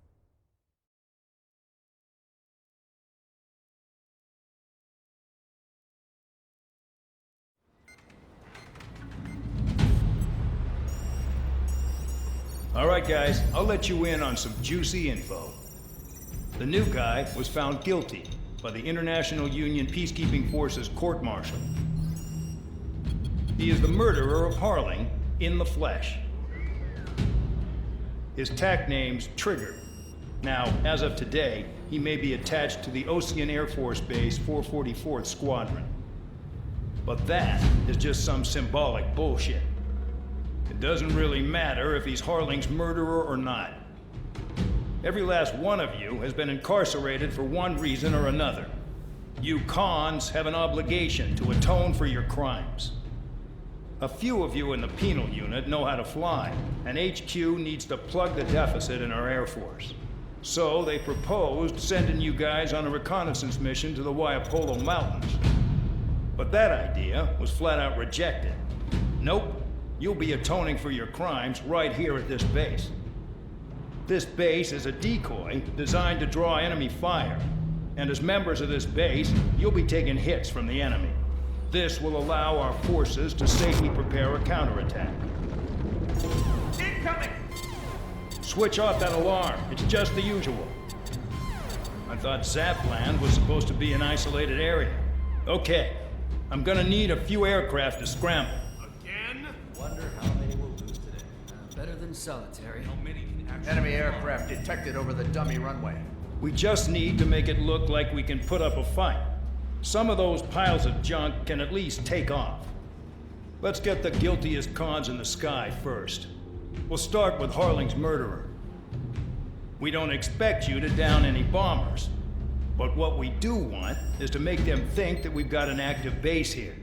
All right, guys, I'll let you in on some juicy info. The new guy was found guilty by the International Union Peacekeeping Forces court-martial. He is the murderer of Harling in the flesh. His TAC name's Trigger. Now, as of today, he may be attached to the Ocean Air Force Base 444th Squadron. But that is just some symbolic bullshit. It doesn't really matter if he's Harling's murderer or not. Every last one of you has been incarcerated for one reason or another. You cons have an obligation to atone for your crimes. A few of you in the penal unit know how to fly, and HQ needs to plug the deficit in our Air Force. So they proposed sending you guys on a reconnaissance mission to the Waiapolo Mountains. But that idea was flat out rejected. Nope. You'll be atoning for your crimes right here at this base. This base is a decoy designed to draw enemy fire. And as members of this base, you'll be taking hits from the enemy. This will allow our forces to safely prepare a counterattack. Incoming! Switch off that alarm. It's just the usual. I thought Zapland was supposed to be an isolated area. Okay. I'm gonna need a few aircraft to scramble. Wonder how many will lose today. Better than solitary. How many can actually... Enemy aircraft detected over the dummy runway. We just need to make it look like we can put up a fight. Some of those piles of junk can at least take off. Let's get the guiltiest cons in the sky first. We'll start with Harling's murderer. We don't expect you to down any bombers. But what we do want is to make them think that we've got an active base here.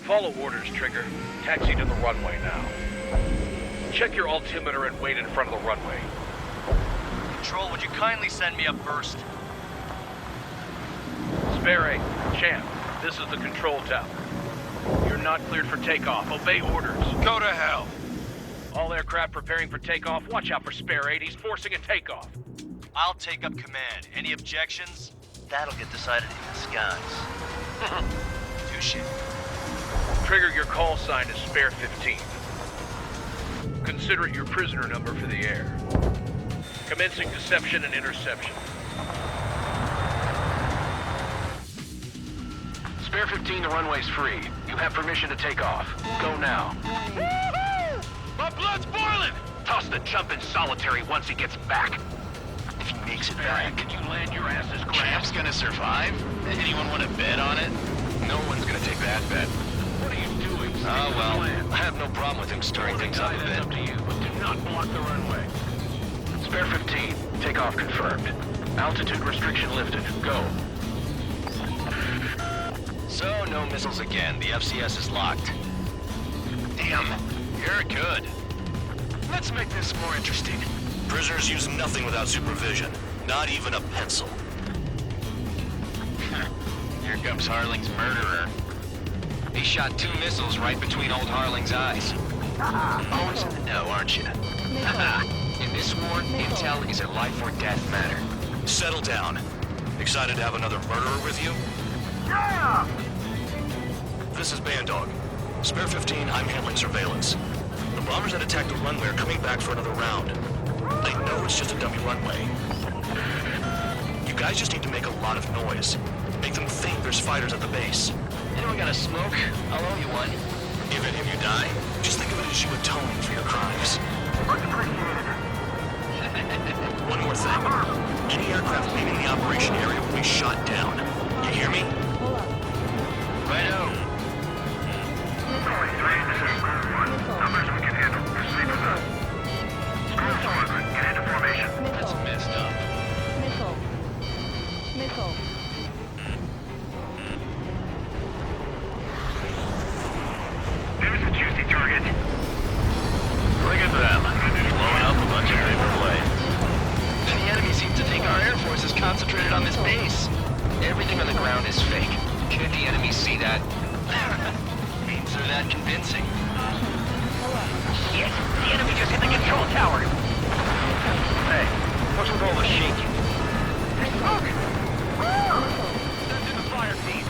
Follow orders, Trigger. Taxi to the runway now. Check your altimeter and wait in front of the runway. Control, would you kindly send me up first? Spare 8, Champ, this is the control tower. You're not cleared for takeoff. Obey orders. Go to hell. All aircraft preparing for takeoff. Watch out for Spare 8. He's forcing a takeoff. I'll take up command. Any objections? That'll get decided in the skies. Touche. Trigger, your call sign is Spare 15. Consider it your prisoner number for the air. Commencing deception and interception. Spare 15, the runway's free. You have permission to take off. Go now. Woohoo! My blood's boiling! Toss the jump in solitary once he gets back. If he makes it back, Did you land your asses Champ's cramps? gonna survive? Anyone want to bet on it? No one's gonna take that bet. What are you doing? Oh, well, I have no problem with him stirring things up a bit. Up to you, but do not block the runway. Spare 15, takeoff confirmed. Altitude restriction lifted. Go. So, no missiles again. The FCS is locked. Damn, you're good. Let's make this more interesting. Prisoners use nothing without supervision. Not even a pencil. Here comes Harling's murderer. He shot 2 missiles right between old Harling's eyes. Always in the know, aren't you? In this war, intel is a life or death matter. Settle down. Excited to have another murderer with you? Yeah! This is Bandog. Spare 15, I'm handling surveillance. The bombers that attacked the runway are coming back for another round. They know it's just a dummy runway. You guys just need to make a lot of noise. Make them think there's fighters at the base. smoke? I'll owe you one. If any of you die, just think of it as you atoning for your crimes. Much appreciated. One more thing. Any aircraft leaving the operation area will be shot down. You hear me? Righto. Calling 3, this is Squad 1. Numbers we can handle. Proceed with us. Squad Squadron, get into formation. That's messed up. There's a juicy target. Look at them. Blowing up a bunch of paper planes. And the enemy seems to think our Air Force is concentrated on this base. Everything on the ground is fake. Can't the enemy see that? Means they're that convincing. Yes, the enemy just hit the control tower. Hey, what's with all the shaking? Smoke! Send in the fire team.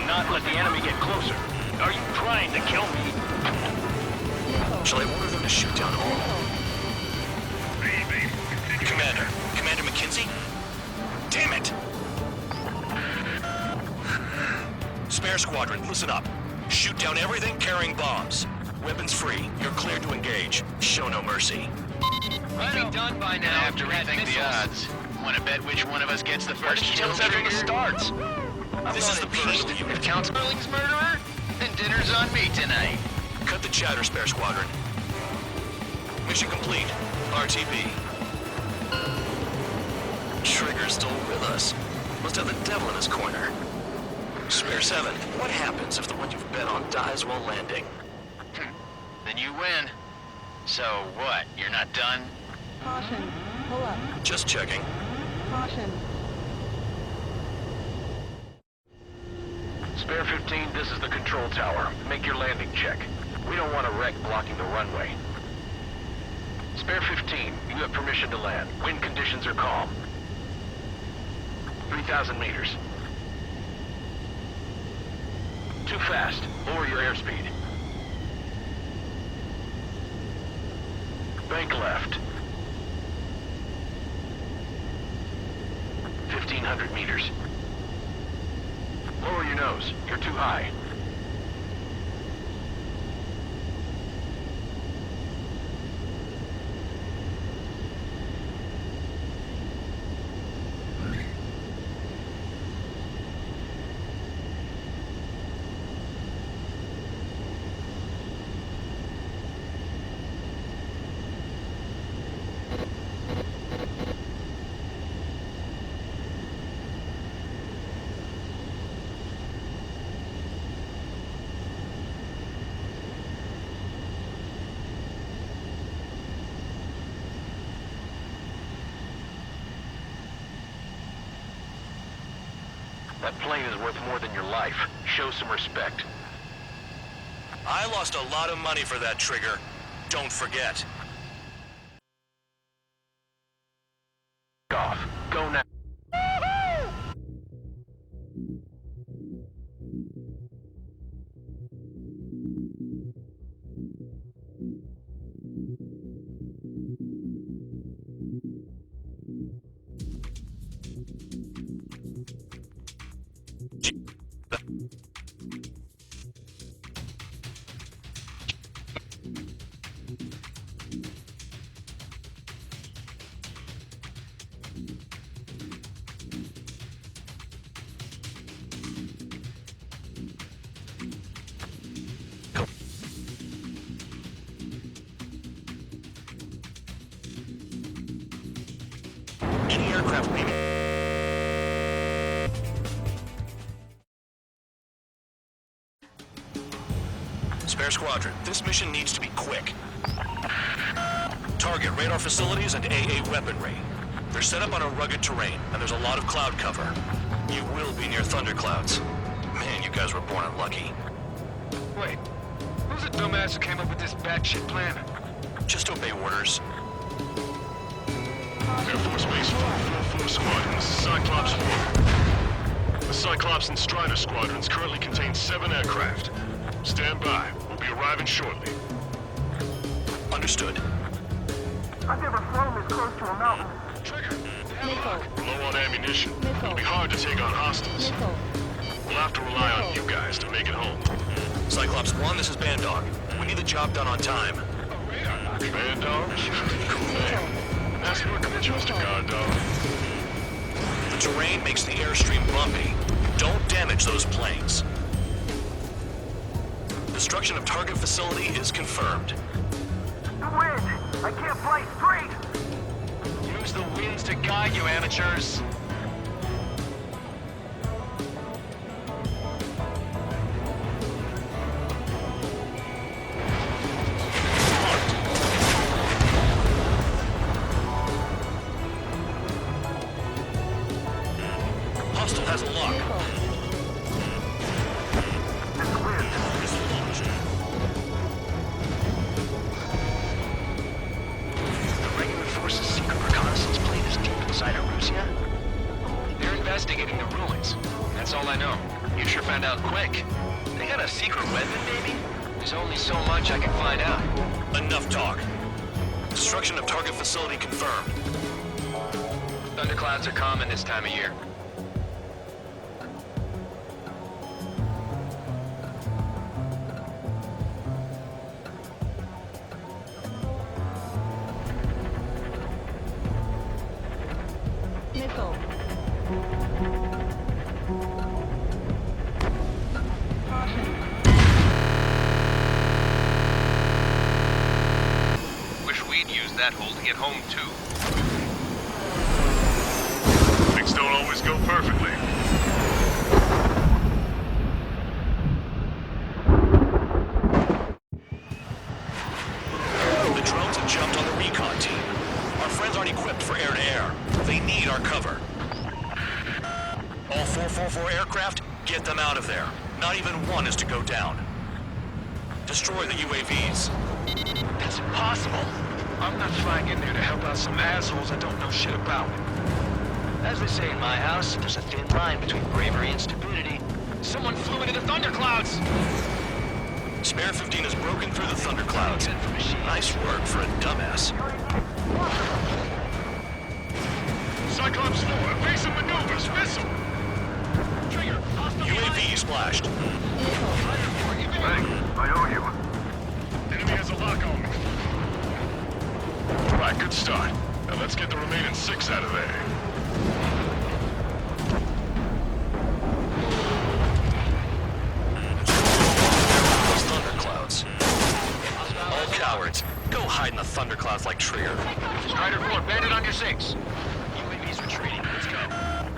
Not let the enemy get closer. Are you trying to kill me? Shall I order them to shoot down all? Commander McKenzie? Damn it! Spare squadron, listen up. Shoot down everything carrying bombs. Weapons free. You're cleared to engage. Show no mercy. Be done by now. Have to rethink the odds. Want to bet which one of us gets the first kill from the starts? This is the first. If Count Sperling's murderer, then dinner's on me tonight. Cut the chatter, spare squadron. Mission complete. RTB. Trigger's still with us. Must have the devil in his corner. Spare 7, what happens if the one you've bet on dies while landing? Then you win. So what, you're not done? Caution. Pull up. Just checking. Caution. Spare 15, this is the control tower. Make your landing check. We don't want a wreck blocking the runway. Spare 15, you have permission to land. Wind conditions are calm. 3,000 meters. Too fast. Lower your airspeed. Bank left. 1,500 meters. Lower your nose. You're too high. That plane is worth more than your life. Show some respect. I lost a lot of money for that trigger. Don't forget. Off. Go now. Any aircraft leaving. Spare squadron, this mission needs to be quick. Target radar facilities and AA weaponry. They're set up on a rugged terrain, and there's a lot of cloud cover. You will be near thunderclouds. Man, you guys were born unlucky. Wait, who's the dumbass who came up with this batshit plan? Just obey orders. Air Force Base 444 Squadron, this is Cyclops 4. The Cyclops and Strider squadrons currently contain 7 aircraft. Stand by. We'll be arriving shortly. Understood. I've never flown this close to a mountain. Trigger! Low on ammunition. It'll be hard to take on hostiles. We'll have to rely on you guys to make it home. Cyclops 1, this is Bandog. We need the job done on time. Bandog? Cool name. That's your convention, Mr. Guard Dog. The terrain makes the airstream bumpy. Don't damage those planes. Destruction of target facility is confirmed. The wind! I can't fly straight! Use the winds to guide you, amateurs. Hostile has a lock. The regular force's secret reconnaissance plane is deep inside Erusia? They're investigating the ruins. That's all I know. You sure found out quick. They got a secret weapon, maybe? There's only so much I can find out. Enough talk. Destruction of target facility confirmed. Thunderclouds are common this time of year. Missile. Caution. Wish we'd use that hole to get home, too. Things don't always go perfectly. The drones have jumped on the recon team. Our friends aren't equipped for air-to-air. They need our cover. All 444 aircraft, get them out of there. Not even one is to go down. Destroy the UAVs. That's impossible. I'm not flying in there to help out some assholes I don't know shit about. As they say in my house, there's a thin line between bravery and stupidity. Someone flew into the thunderclouds! Spare 15 has broken through the thunderclouds. Nice work for a dumbass. Cyclops 4, evasive maneuvers, missile! Trigger, hostile UAV splashed. Thanks, I owe you. Enemy has a lock on me. Right, good start. Now let's get the remaining 6 out of there. Those thunderclouds. All cowards. Go hide in the thunderclouds like Trigger. Strider 4, bandit on your 6. UAV's retreating. Let's go.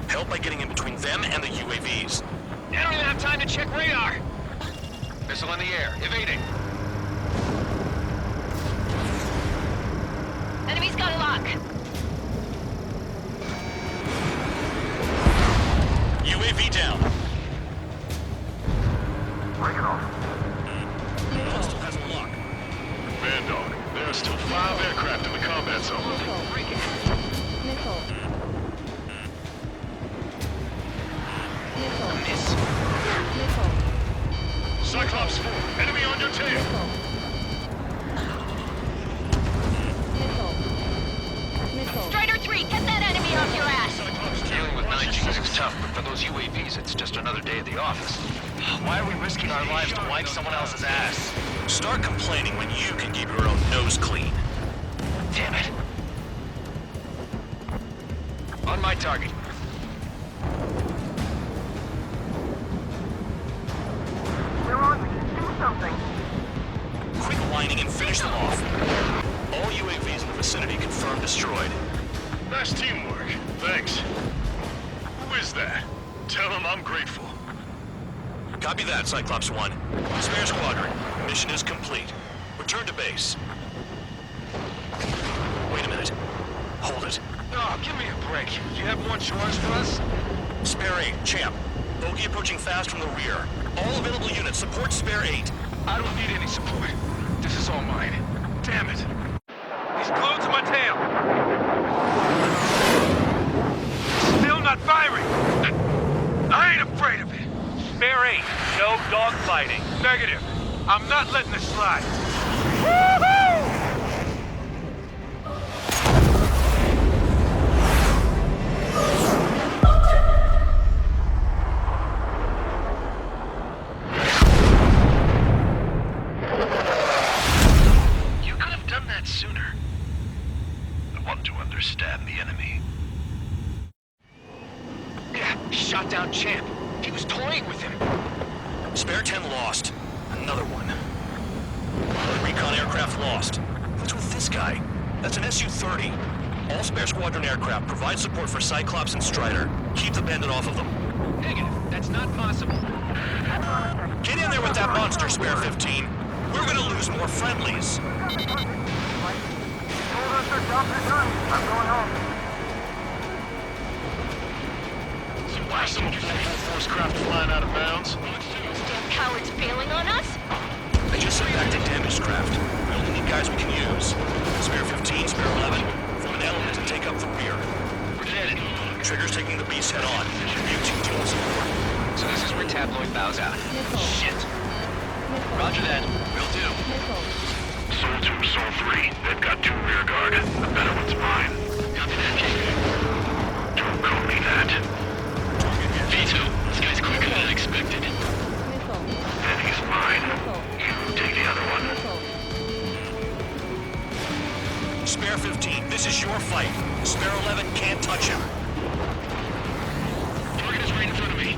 Help by getting in between them and the UAVs. I don't even have time to check radar. Missile in the air, evading. Enemy's got a lock. UAV down. Break it off. Hostile has a lock. Bandog, there are still 5 aircraft in the combat zone. Missile. Missile. Miss. Missile. Cyclops 4, enemy on your tail. Missile. Missile. Strider 3, get that enemy off your ass. Dealing with 9Gs is tough, but for those UAVs, it's just another day at the office. Why are we risking our lives to wipe someone else's ass? Start complaining when you can keep your own nose clean. Damn it. On my target. They're on me. Do something. Quick whining and finish them off. All UAVs in the vicinity confirmed destroyed. Nice teamwork. Thanks. Who is that? Tell him I'm grateful. Copy that, Cyclops 1. Spare squadron. Mission is complete. Return to base. Wait a minute. Hold it. Oh, give me a break. You have more chores for us? Spare 8, Champ. Bogey approaching fast from the rear. All available units support Spare 8. I don't need any support. This is all mine. Damn it. He's glued to my tail. Still not firing. I ain't afraid of it. Spare 8, no dogfighting. Negative. I'm not letting this slide. Woohoo! again lost. Another one. Another recon aircraft lost. What's with this guy? That's an Su-30. All spare squadron aircraft provide support for Cyclops and Strider. Keep the bandit off of them. Negative. That's not possible. Get in there with that monster, Spare 15. We're gonna lose more friendlies. Some full force craft flying out of bounds. Those damn cowards bailing on us? I just sent back the damaged craft. We only need guys we can use. Spare 15, Spare 11. Form an element and take up the rear. We're headed. Trigger's taking the beast head on. Mutiny deal support. So this is where Tabloid bows out. Shit. Roger that. Will do. Soul 2, Soul 3. They've got 2 rear guard. The better one's mine. Copy that, King. Don't call me that. V2, this guy's quicker than expected. Then he's mine. You take the other one. Spare 15, this is your fight. Spare 11 can't touch him. Target is right in front of me.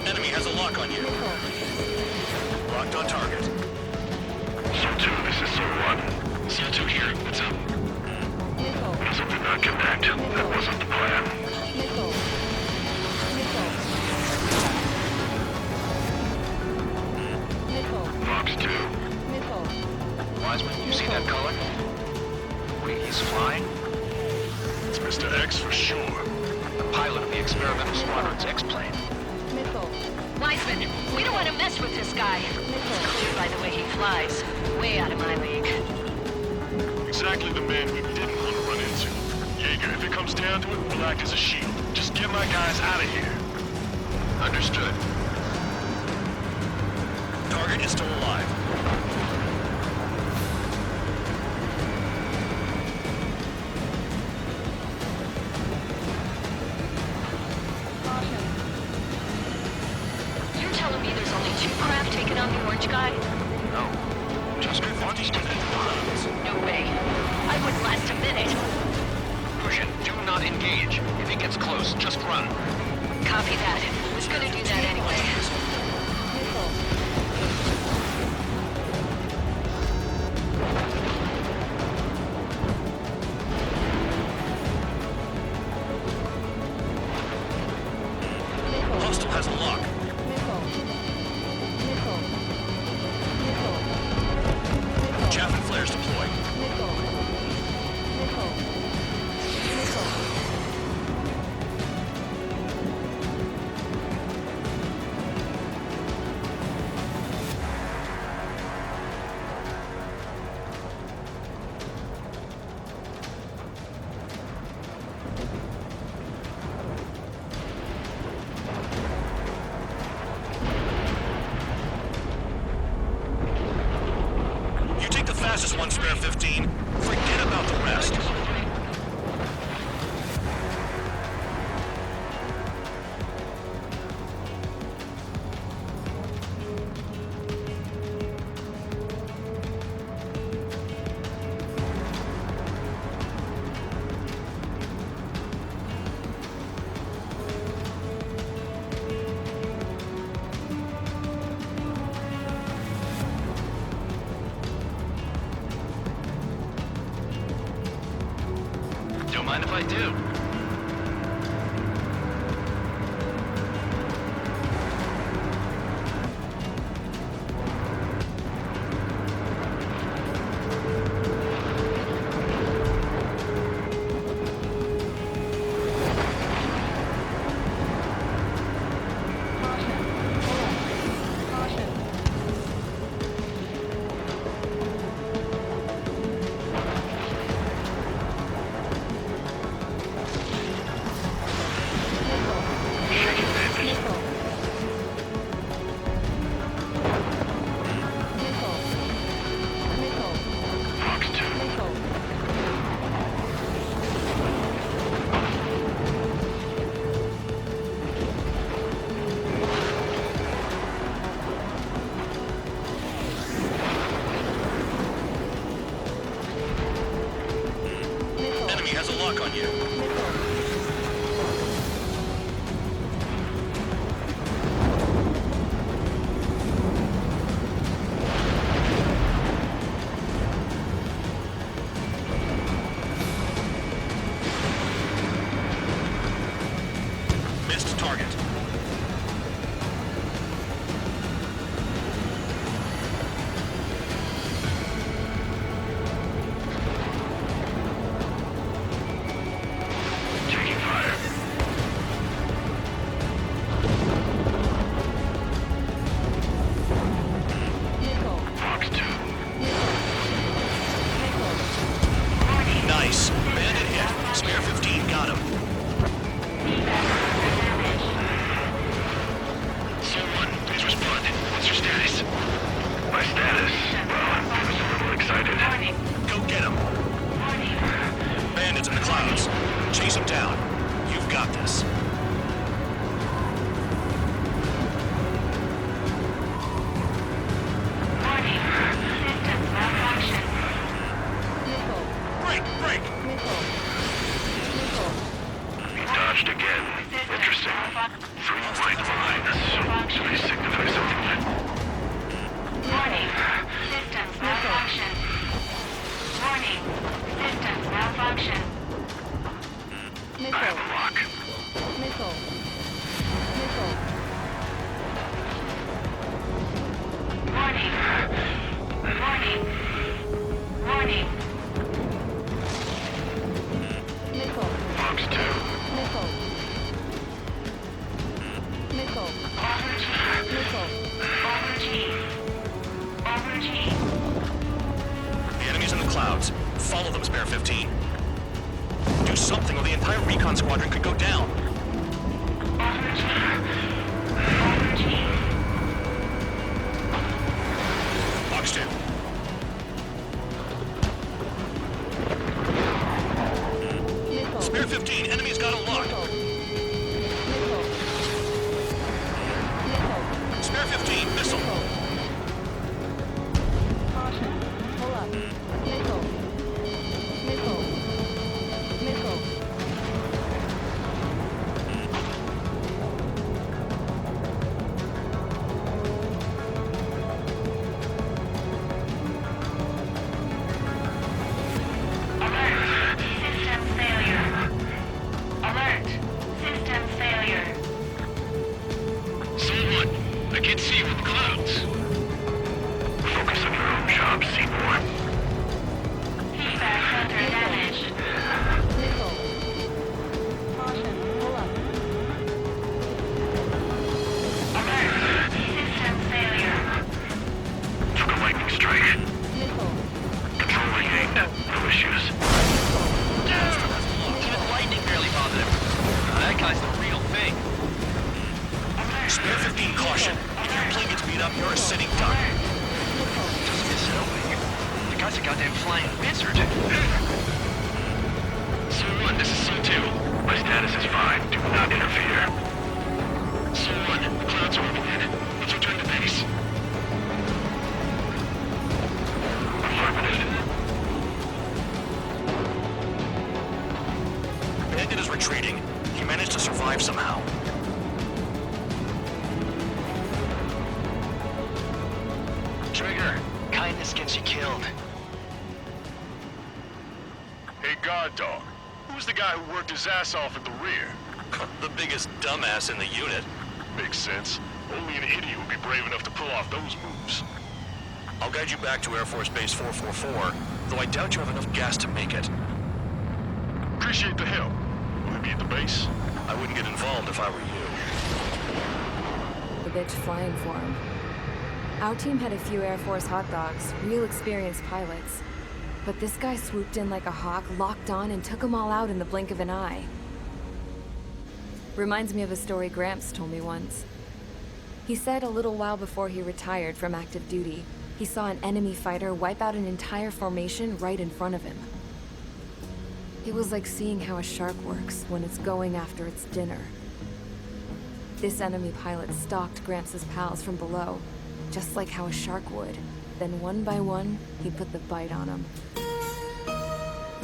Enemy has a lock on you. Locked on target. Soul 2, this is Soul 1. Soul 2 here. What's up? Missile did not connect. That wasn't the plan. Fox 2. Wiseman, you see that color? Wait, he's flying? It's Mr. X for sure. The pilot of the experimental squadron's X-plane. Wiseman, we don't want to mess with this guy. It's clear by the way he flies. Way out of my league. Exactly the man we didn't want to run into. Jaeger, if it comes down to it, we'll act as a shield. Just get my guys out of here. Understood. Target is still alive. You're telling me there's only 2 craft taking on the orange guy? No. Just one. No way. I wouldn't last a minute. Push it. Do not engage. If he gets close, just run. Copy that. Was gonna do that anyway. Hostile has a lock. Chaff and flares deployed. You take the fastest one, Spare 15. Forget about the rest. Don't mind if I do. Enemy has a lock on you. Missed target. Taking fire. Nickel. Fox 2. Nice. Bandit hit. Spare 15 got him. Someone, please respond. What's your status? My status? Well, I was a little excited. Go get him. Bandits in the clouds. Chase him down. You've got this. Nickel. Break, break. Nickel. Nickel. He dodged again. Interesting. 3 white lines. Do they signify something? Warning. Systems malfunction. Warning. Systems malfunction. I Nickel. have a lock. Nickel. Nickel. Warning. Warning. Warning. Nickel. Fox 2. Nickel. Nickel. Nickel. The enemy's in the clouds. Follow them, Spare 15. Do something or the entire recon squadron could go down. Fox 2. Nickel. Spare 15, enemy's got a lock. Nickel. Nickel. Nickel. Spare 15, missile. Caution. Pull up. Nickel. Nickel. Nickel. Alert. System failure. Alert. System failure. Someone, I can't see you in the clouds. Focus on your own job, Seymour. Feedback center damaged. Nickel. Caution. Pull up. Alert. System failure. Took a lightning strike. Nickel. Control regained. No issues. Even lightning barely bothered him. That guy's the real thing. Spare 15, caution. If your plane gets beat up, you're a sitting duck. Doesn't miss knowing. The guy's a goddamn flying wizard. Someone, this is C2. My status is fine. Do not interfere. Someone, the clouds are overhead. Let's return to base. Affirmative. Bandit is retreating. He managed to survive somehow. Trigger, kindness gets you killed. Hey, guard dog. Who's the guy who worked his ass off at the rear? The biggest dumbass in the unit. Makes sense. Only an idiot would be brave enough to pull off those moves. I'll guide you back to Air Force Base 444, though I doubt you have enough gas to make it. Appreciate the help. Will it be at the base? I wouldn't get involved if I were you. The bitch flying for him. Our team had a few Air Force hot dogs, real experienced pilots. But this guy swooped in like a hawk, locked on, and took them all out in the blink of an eye. Reminds me of a story Gramps told me once. He said a little while before he retired from active duty, he saw an enemy fighter wipe out an entire formation right in front of him. It was like seeing how a shark works when it's going after its dinner. This enemy pilot stalked Gramps' pals from below, just like how a shark would. Then one by one, he put the bite on them.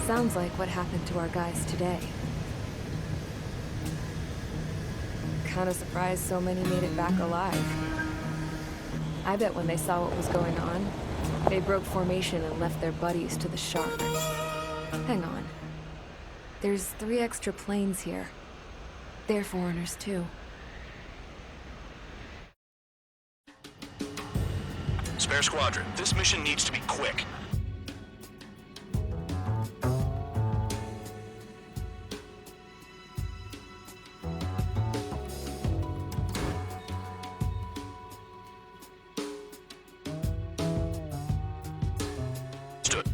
Sounds like what happened to our guys today. Kinda surprised so many made it back alive. I bet when they saw what was going on, they broke formation and left their buddies to the shark. Hang on. There's 3 extra planes here. They're foreigners too. Spare squadron, this mission needs to be quick. Stood.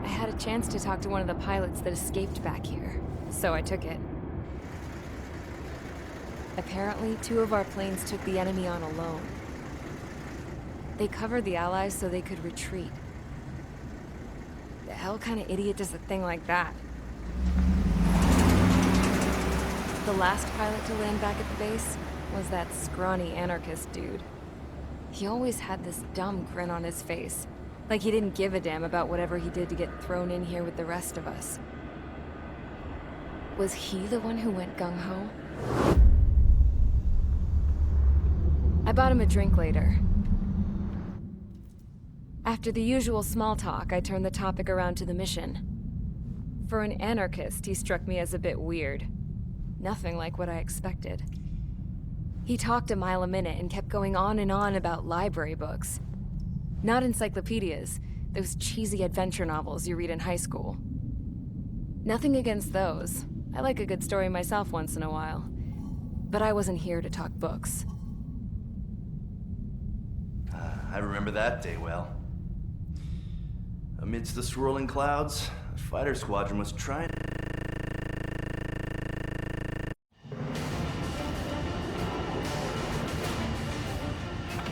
I had a chance to talk to one of the pilots that escaped back here, so I took it. Apparently, 2 of our planes took the enemy on alone. They covered the Allies so they could retreat. The hell kind of idiot does a thing like that? The last pilot to land back at the base was that scrawny anarchist dude. He always had this dumb grin on his face, like he didn't give a damn about whatever he did to get thrown in here with the rest of us. Was he the one who went gung-ho? I bought him a drink later. After the usual small talk, I turned the topic around to the mission. For an anarchist, he struck me as a bit weird. Nothing like what I expected. He talked a mile a minute and kept going on and on about library books. Not encyclopedias, those cheesy adventure novels you read in high school. Nothing against those. I like a good story myself once in a while. But I wasn't here to talk books. I remember that day well. Amidst the swirling clouds, a fighter squadron was trying to...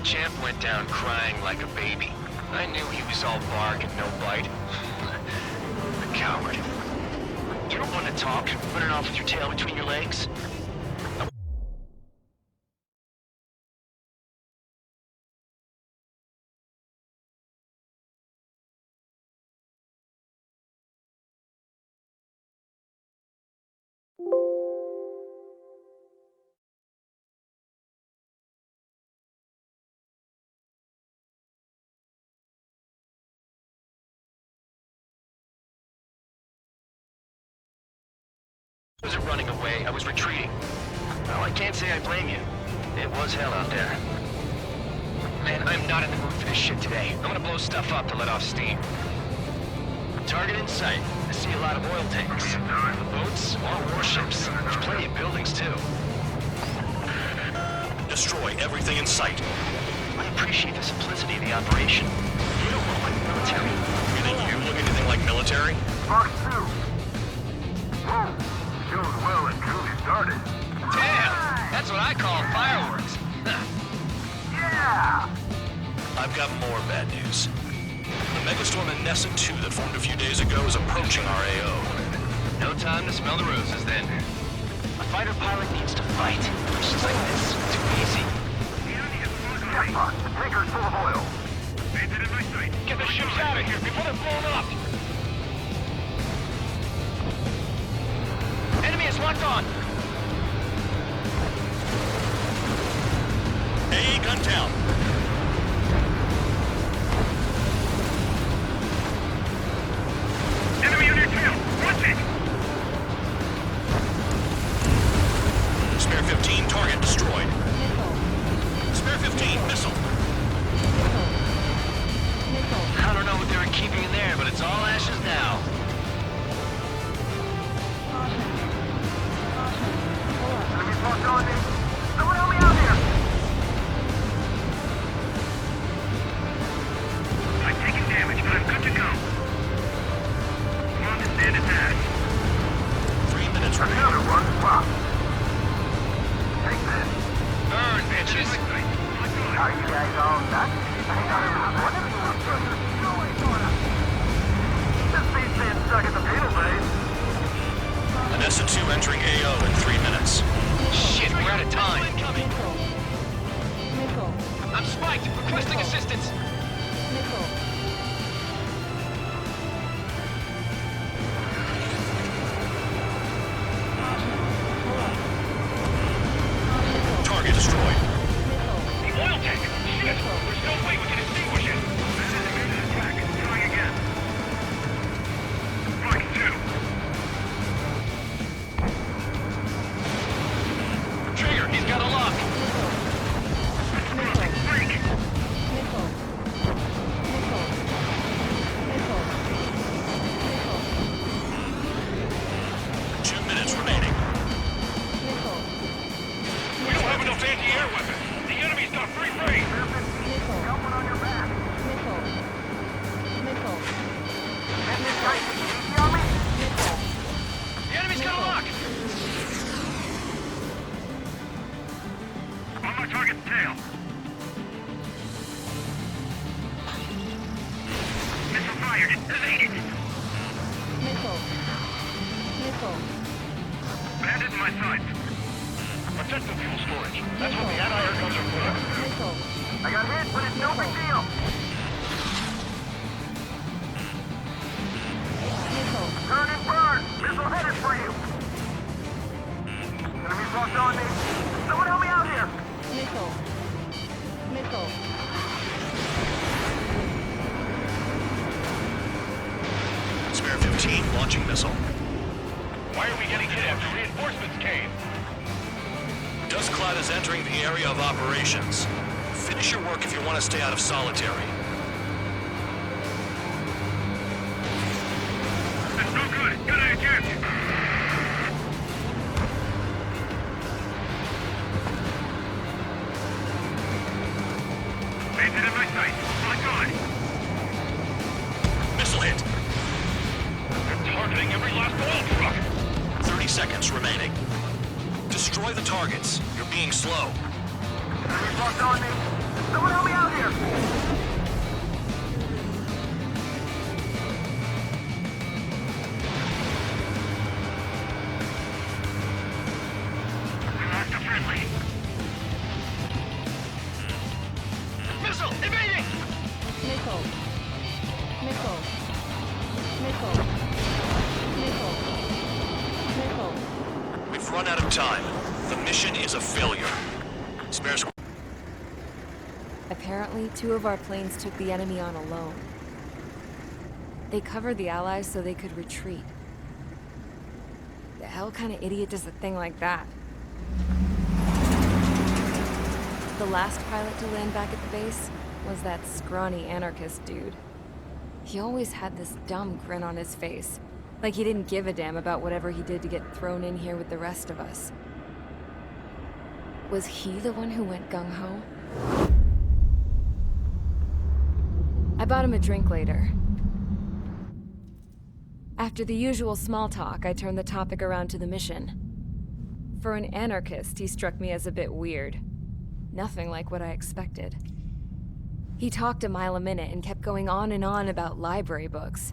Champ went down crying like a baby. I knew he was all bark and no bite. The coward. You don't want to talk, running off with your tail between your legs? I wasn't running away, I was retreating. Well, I can't say I blame you. It was hell out there. Man, I'm not in the mood for this shit today. I'm gonna blow stuff up to let off steam. Target in sight. I see a lot of oil tanks. Boats or warships. There's plenty of buildings, too. Destroy everything in sight. I appreciate the simplicity of the operation. You don't look like military. You think you look anything like military? Fox 2. Whoa. Show's well and truly started. Damn! That's what I call fireworks. Yeah! I've got more bad news. The megastorm in Nessa 2 that formed a few days ago is approaching our AO. No time to smell the roses, then. A fighter pilot needs to fight. Missions like this, too easy. Yes, the tanker's full of oil. Bandit in my sight. Get the ships out of here before they're blown up! Enemy is locked on! AA gun down. Enemy on your tail! Watch it! Spare 15, target destroyed. Missile. Spare 15, missile. Missile. Missile. I don't know what they were keeping in there, but it's all ashes now. Caution. Caution. Pull up. Enemy's locked on me! Someone help me out here! I've taken damage, but I'm good to go. Come on, this stand attack. 3 minutes remaining. Another one, pop. Take this. Burn, bitches. Are you guys all nuts? This beat's being stuck at the penal base. An S2 entering AO in 3 minutes. Shit, we're out of time. Missile. Missile. I'm spiked. Requesting assistance. Missile. Caution. Pull up. Caution. Target destroyed. Missile. The oil tank! Shit! Missile. There's no way we can extinguish it! That is a major attack. Trying again. Mark 2. Trigger, he's got a lock. Missile. Missile. Freak! Missile. Missile. Missile. Missile. 2 minutes remaining. Missile. We don't have enough anti-air weapons! The enemy's got free reign! Missile. Someone on your back! Missile. Missile. This guy, you on me? Missile. The enemy's got a lock. On my target's tail. Missile fired. Evaded. Missile. Missile. Bandit in my sights. Protect the fuel storage. That's what the anti-air guns are for. Missile. I got hit, but it's no big deal. Missile. Turn and burn. Missile headed for you. Enemy's locked on me. Someone help me out here. Missile. Missile. Spare 15, launching missile. Why are we getting hit after reinforcements came? Dust cloud is entering the area of operations. Finish your work if you want to stay out of solitary. That's no good. Gotta eject. Bandit in my sight. Locked on. Missile hit. They're targeting every last oil truck. 30 seconds remaining. Destroy the targets. You're being slow. Enemy's locked on me. Someone help me out here. Lost a friendly. Missile, evading. Missile. Missile. Missile. Missile. Missile. We've run out of time. The mission is a failure. Spare squad. Apparently, 2 of our planes took the enemy on alone. They covered the Allies so they could retreat. The hell kind of idiot does a thing like that? The last pilot to land back at the base was that scrawny anarchist dude. He always had this dumb grin on his face, like he didn't give a damn about whatever he did to get thrown in here with the rest of us. Was he the one who went gung-ho? I bought him a drink later. After the usual small talk, I turned the topic around to the mission. For an anarchist, he struck me as a bit weird. Nothing like what I expected. He talked a mile a minute and kept going on and on about library books.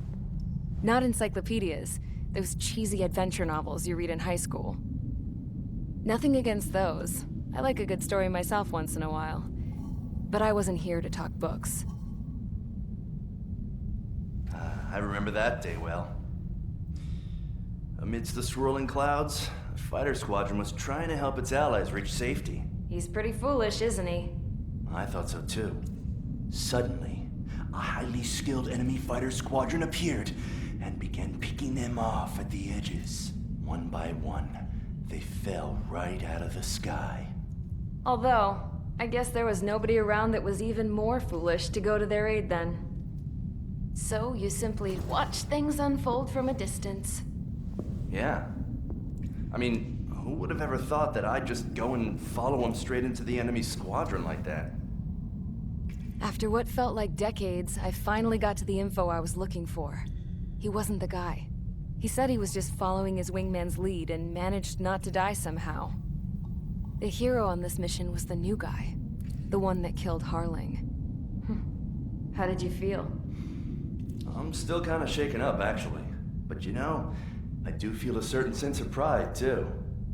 Not encyclopedias, those cheesy adventure novels you read in high school. Nothing against those. I like a good story myself once in a while. But I wasn't here to talk books. I remember that day well. Amidst the swirling clouds, the fighter squadron was trying to help its allies reach safety. He's pretty foolish, isn't he? I thought so too. Suddenly, a highly skilled enemy fighter squadron appeared and began picking them off at the edges. One by one, they fell right out of the sky. Although, I guess there was nobody around that was even more foolish to go to their aid then. So you simply watch things unfold from a distance. Yeah. I mean, who would have ever thought that I'd just go and follow him straight into the enemy squadron like that? After what felt like decades, I finally got to the info I was looking for. He wasn't the guy. He said he was just following his wingman's lead and managed not to die somehow. The hero on this mission was the new guy. The one that killed Harling. How did you feel? I'm still kind of shaken up, actually. But you know, I do feel a certain sense of pride, too.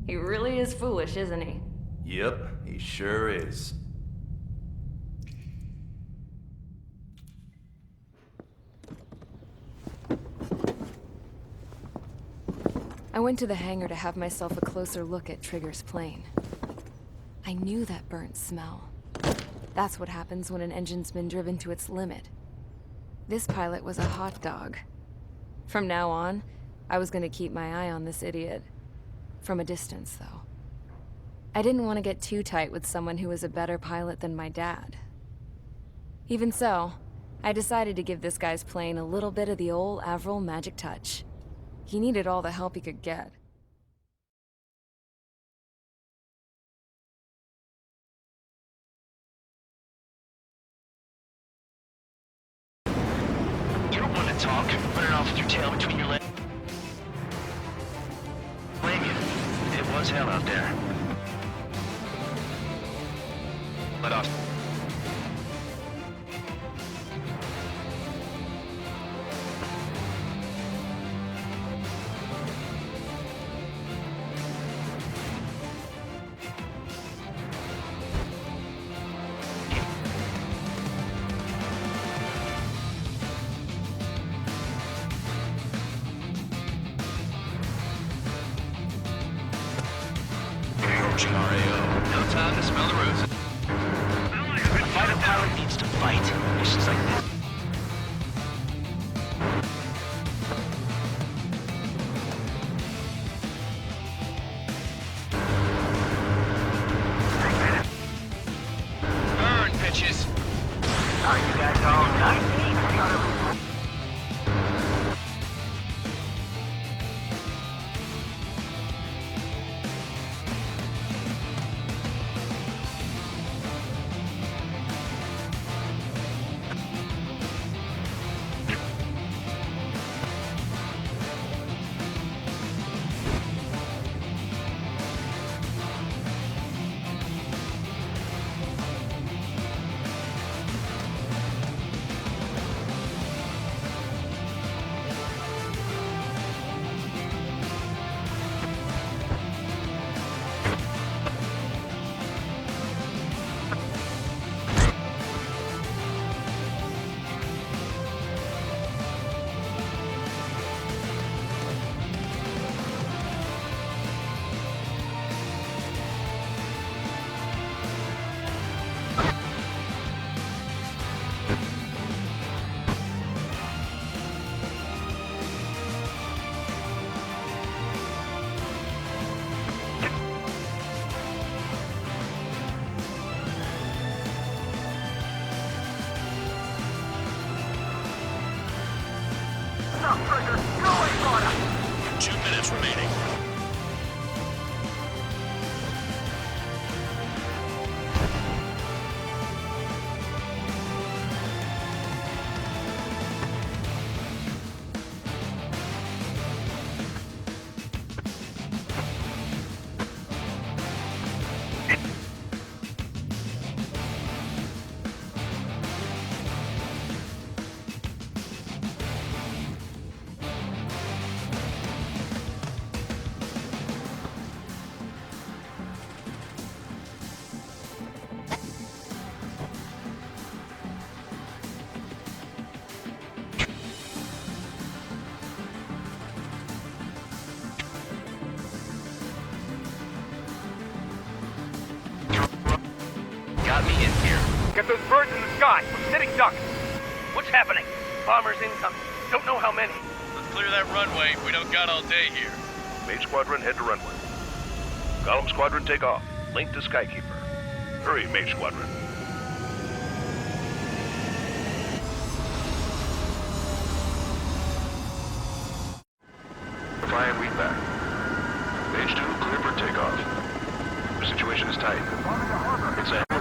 He really is foolish, isn't he? Yep, he sure is. I went to the hangar to have myself a closer look at Trigger's plane. I knew that burnt smell. That's what happens when an engine's been driven to its limit. This pilot was a hot dog. From now on, I was gonna keep my eye on this idiot. From a distance, though. I didn't want to get too tight with someone who was a better pilot than my dad. Even so, I decided to give this guy's plane a little bit of the old Avril magic touch. He needed all the help he could get. You don't want to talk. Running off with your tail between your legs. Blame you. It was hell out there. Let off. Approaching RAO. No time to smell the roses. A fighter pilot needs to fight. Missions like this. Burn, bitches. Are you guys all done? remaining. Get those birds in the sky. We're sitting ducks. What's happening? Bombers incoming. Don't know how many. Let's clear that runway. We don't got all day here. Mage Squadron, head to runway. Column Squadron, take off. Link to Skykeeper. Hurry, Mage Squadron. Fly and read back. Mage 2, clear for takeoff. The situation is tight. It's a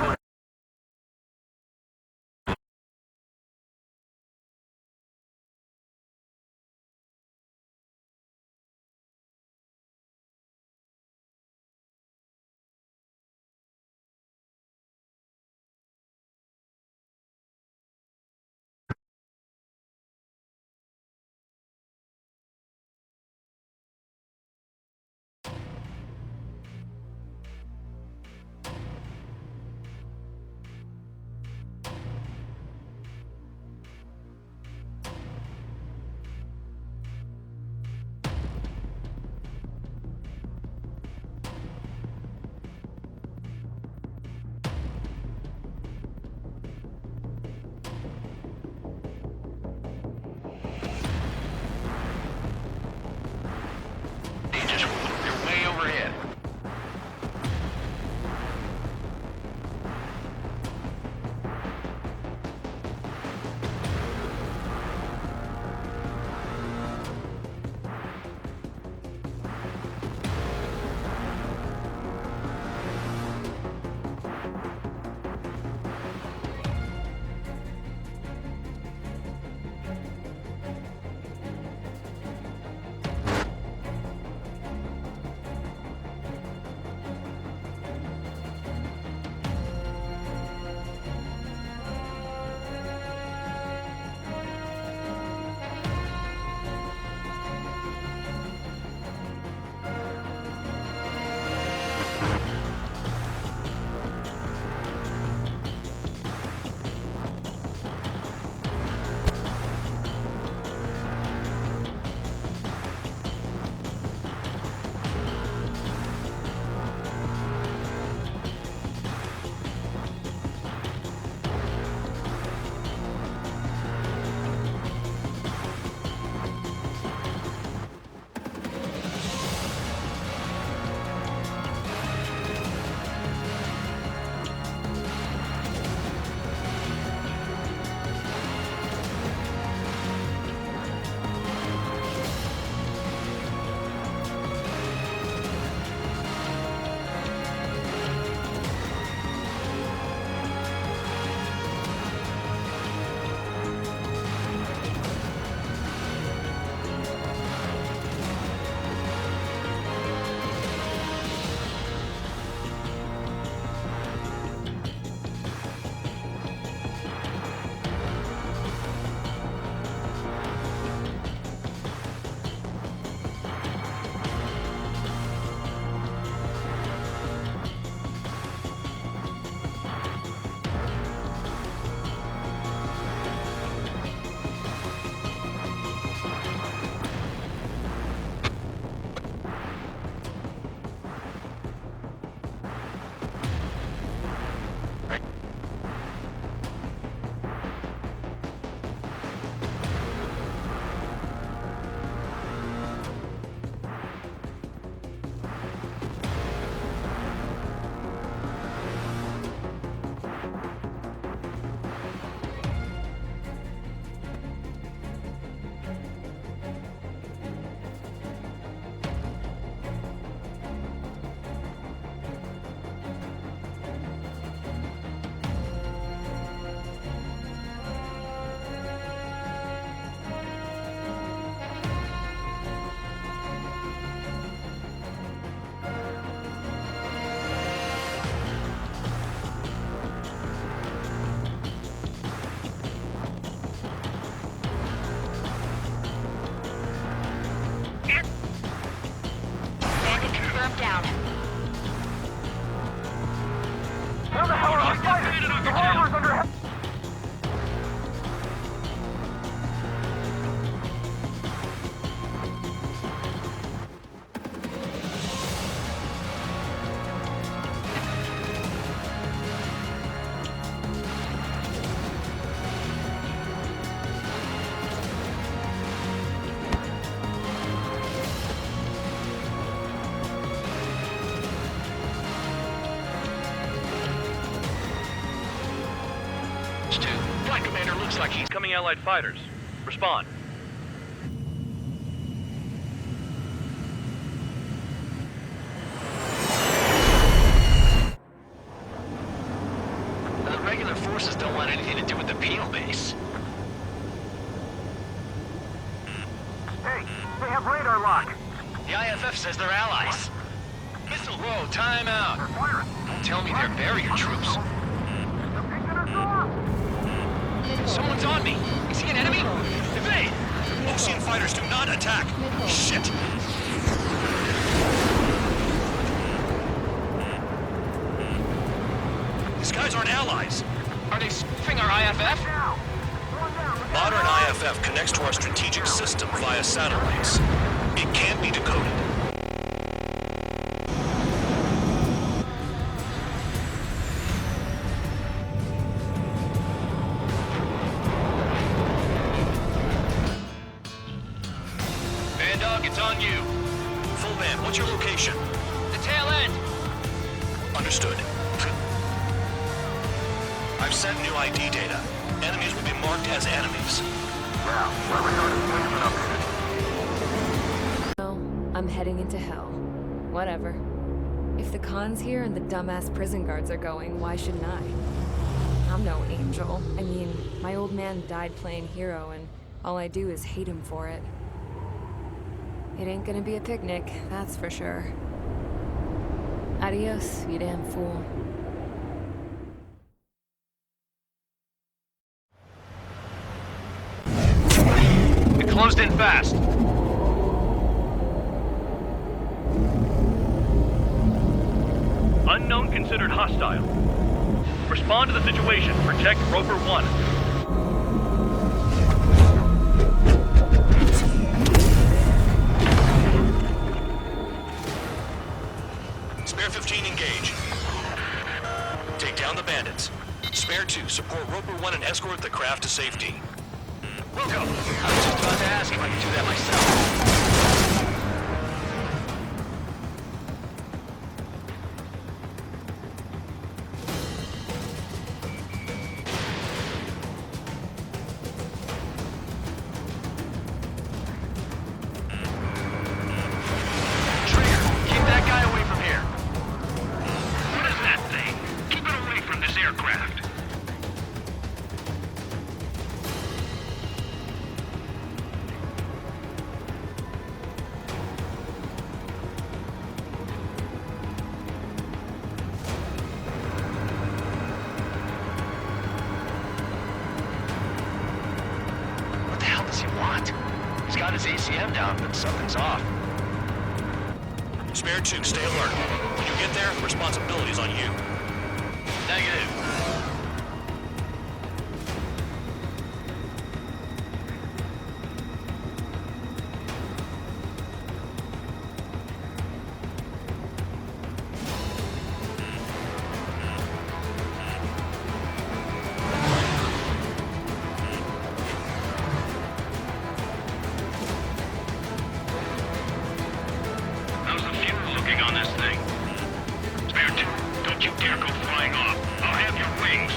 H2, Flight Commander looks like he's Coming Allied fighters. Respond. The regular forces don't want anything to do with the penal base. Hey, they have radar lock. The IFF says they're allies. Missile, whoa, time out. Don't tell me they're barrier troops. Someone's on me. Is he an enemy? Evade! Ocean fighters do not attack! Shit! These guys aren't allies. Are they spoofing our IFF? Modern IFF connects to our strategic system via satellites. It can't be decoded. Dog, it's on you. Full man, what's your location? The tail end. Understood. I've sent new ID data. Enemies will be marked as enemies. No, I'm heading into hell. Whatever. If the Khan's here and the dumbass prison guards are going, why shouldn't I? I'm no angel. I mean, my old man died playing hero, and all I do is hate him for it. It ain't gonna be a picnic, that's for sure. Adios, you damn fool. It closed in fast. Unknown considered hostile. Respond to the situation. Protect Roper 1. Spare 15, engage. Take down the bandits. Spare 2, support Roper 1 and escort the craft to safety. Wilco, I was just about to ask if I could do that myself. He's got his ACM down, but something's off. Spare 2, stay alert. When you get there, the responsibility's on you. Negative. How's the fuel looking on this thing? Spare 2, don't you dare go flying off. I'll have your wings.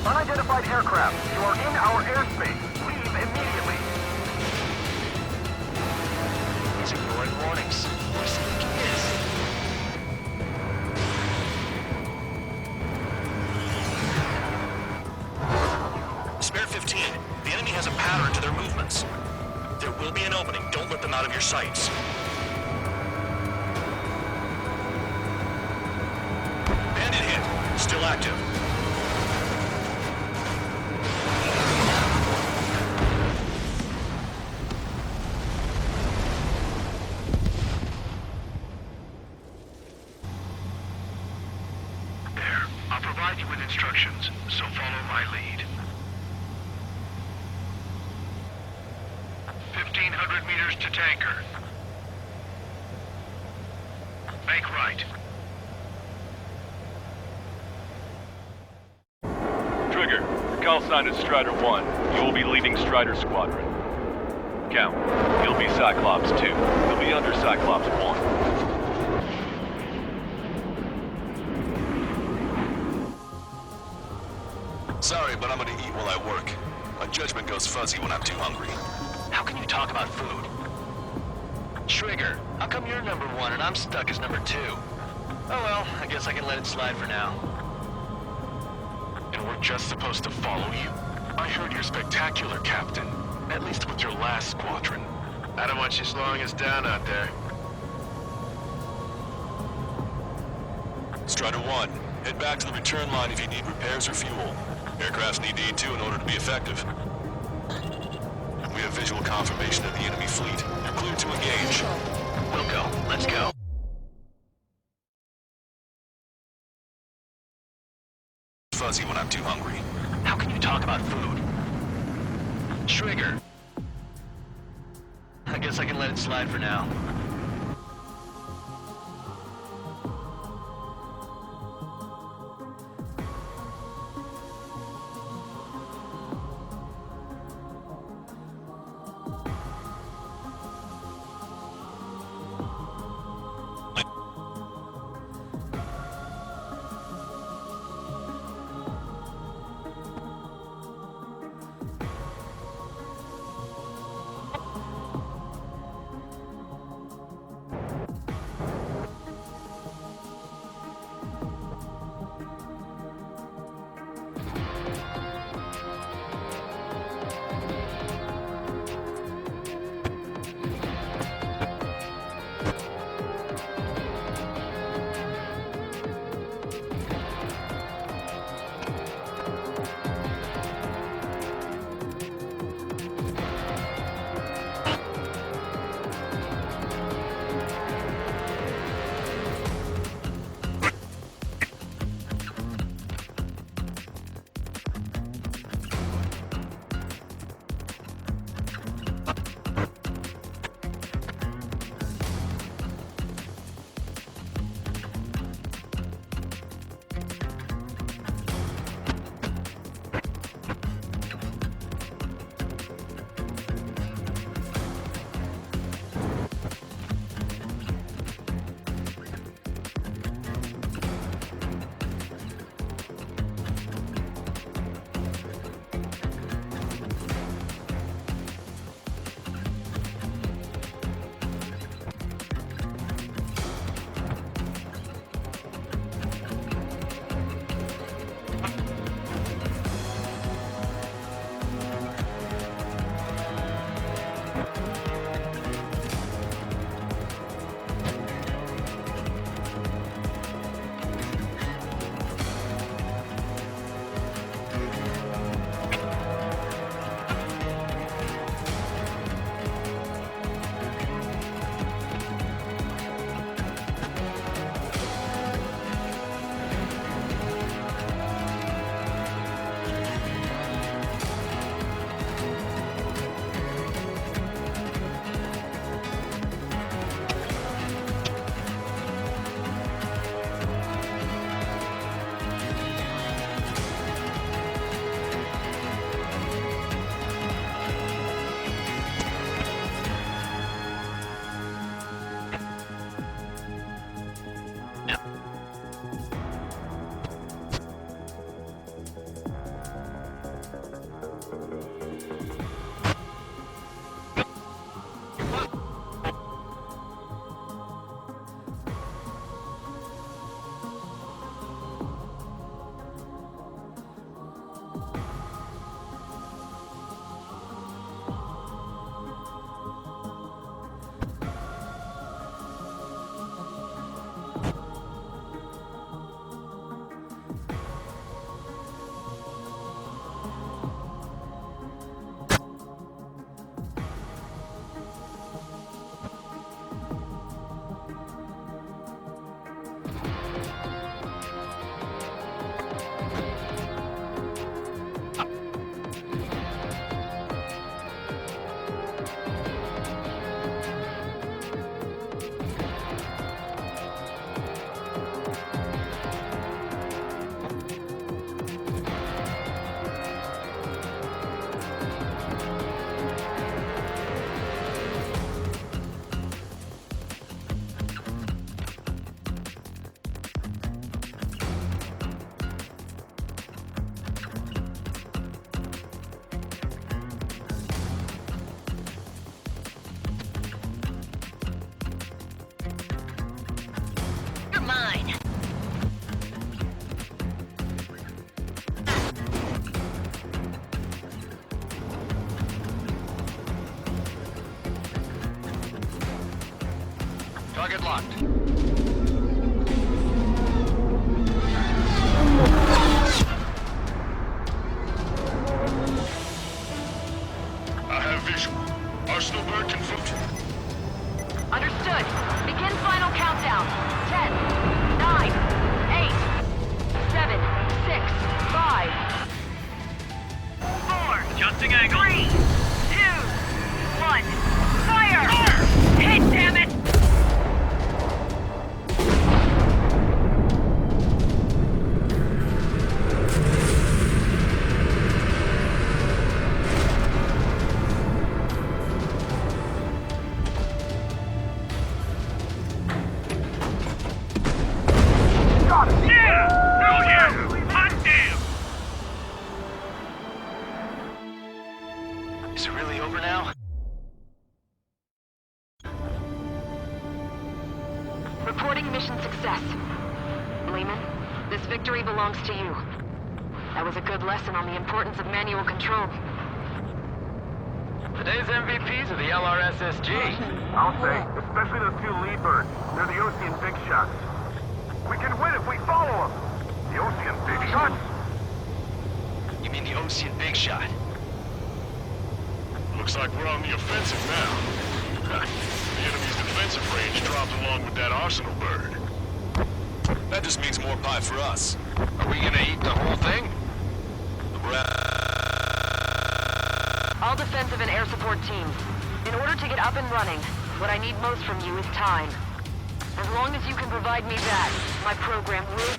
Unidentified aircraft, you are in our airspace. Leave immediately. He's ignoring warnings. What does he think he is? Spare 15, the enemy has a pattern to their movements. There will be an opening. Don't let them out of your sights. Bandit hit. Still active. 200 meters to tanker. Make right. Trigger, your call sign is Strider 1. You will be leading Strider Squadron. Count, you'll be Cyclops 2. You'll be under Cyclops 1. Sorry, but I'm gonna eat while I work. My judgment goes fuzzy when I'm too hungry. How can you talk about food? Trigger, how come you're number 1 and I'm stuck as number 2? Oh well, I guess I can let it slide for now. And we're just supposed to follow you? I heard you're spectacular, Captain. At least with your last squadron. I don't want you slowing us down out there. Strider 1, head back to the return line if you need repairs or fuel. Aircrafts need D2 in order to be effective. We have visual confirmation of the enemy fleet. You're cleared to engage. We'll go. Let's go. Fuzzy when I'm too hungry. How can you talk about food? Trigger. I guess I can let it slide for now. Target locked. I have visual. Arsenal bird confirmed. Understood. Begin final countdown. 10, 9, 8, 7, 6, 5, 4, Adjusting angle. 3, 2, 1. Fire! Hit, damn it! Yeah! Hell yeah! Hot damn! Is it really over now? Reporting mission success. Lehman, this victory belongs to you. That was a good lesson on the importance of manual control. Today's MVPs are the LRSSG. I'll say, especially those two lead birds. They're the Ocean big shots. We can win if we follow them. The Ocean big shots? You mean the Ocean Big Shot? Looks like we're on the offensive now. The enemy's defensive range dropped along with that Arsenal bird. That just means more pie for us. Are we gonna eat the whole thing? All defensive and air support teams. In order to get up and running, what I need most from you is time. As long as you can provide me that, my program will...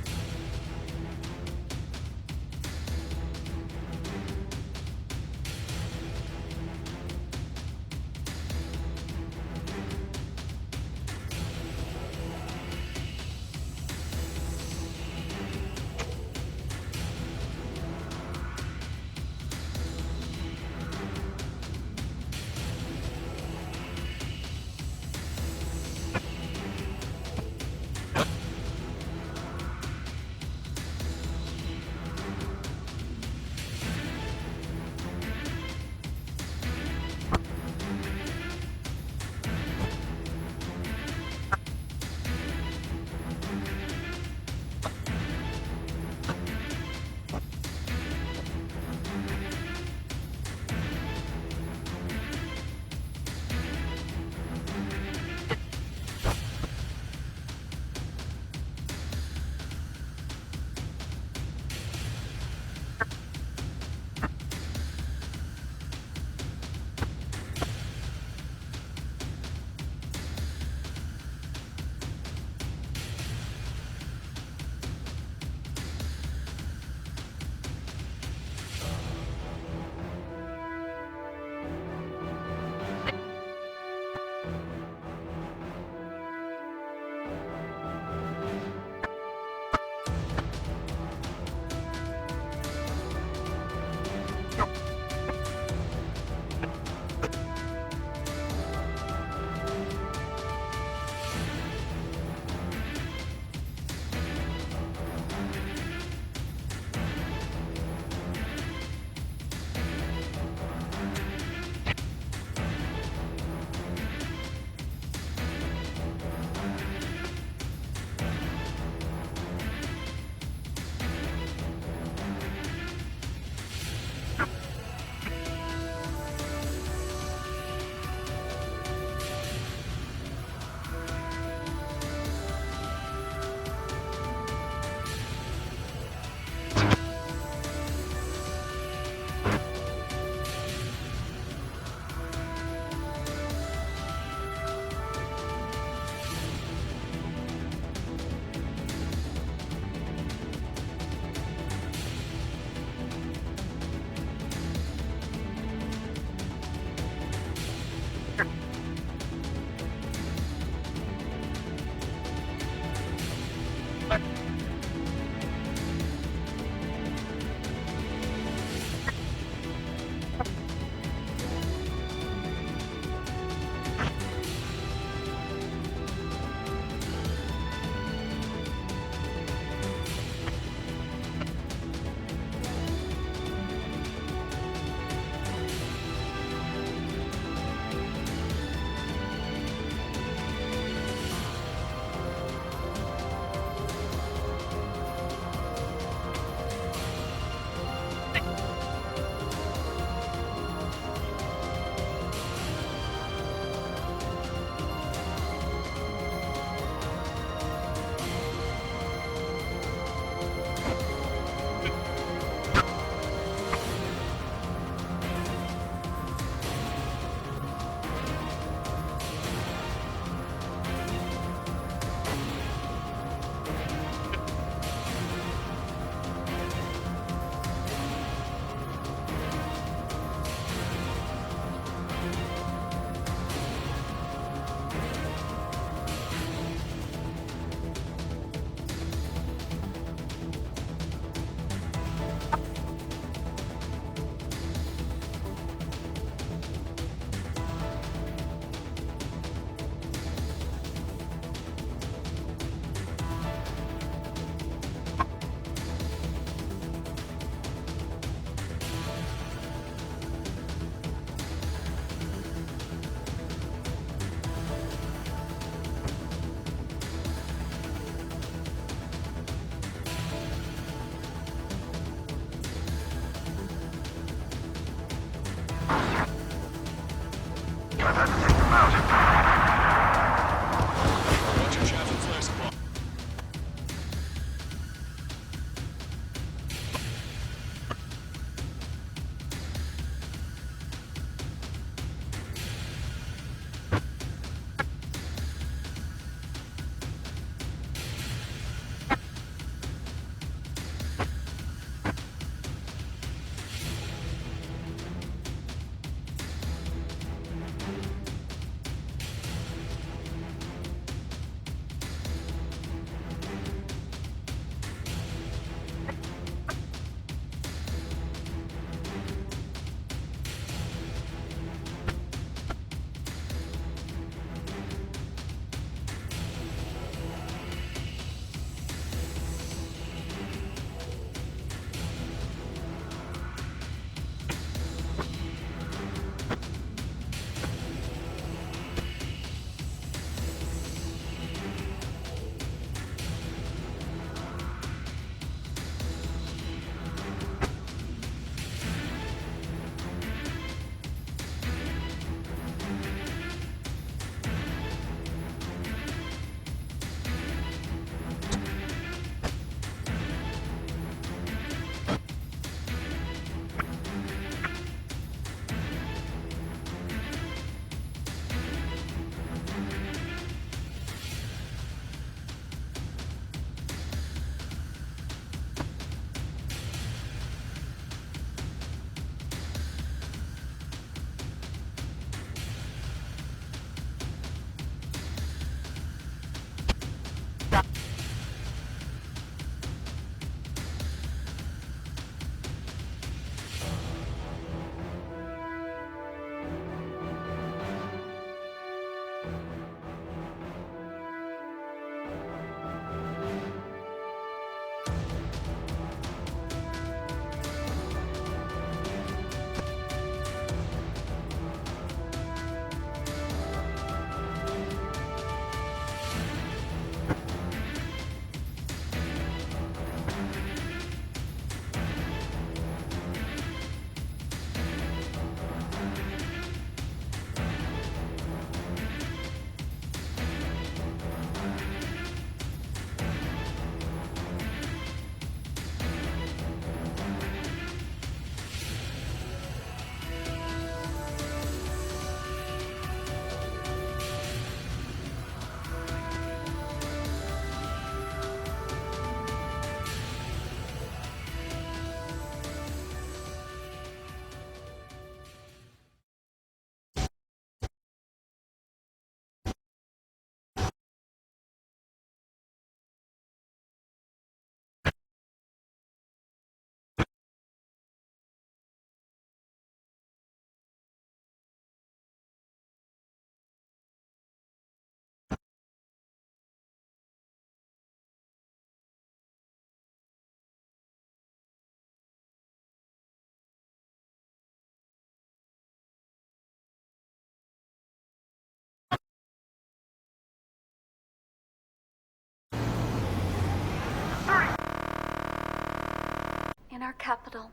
our capital.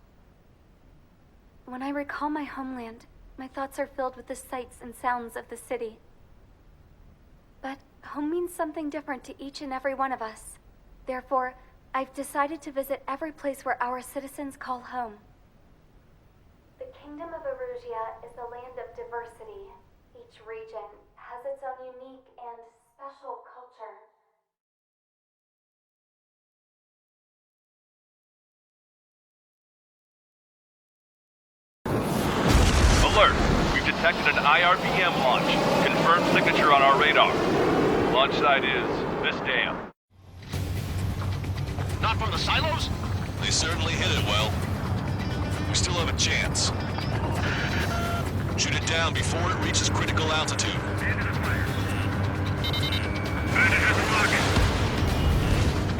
When I recall my homeland, my thoughts are filled with the sights and sounds of the city. But home means something different to each and every one of us. Therefore, I've decided to visit every place where our citizens call home. The Kingdom of Erusia is a land of diversity. Each region has its own unique and special culture. Alert! We've detected an IRBM launch. Confirmed signature on our radar. Launch site is this dam. Not from the silos? They certainly hit it well. We still have a chance. Shoot it down before it reaches critical altitude.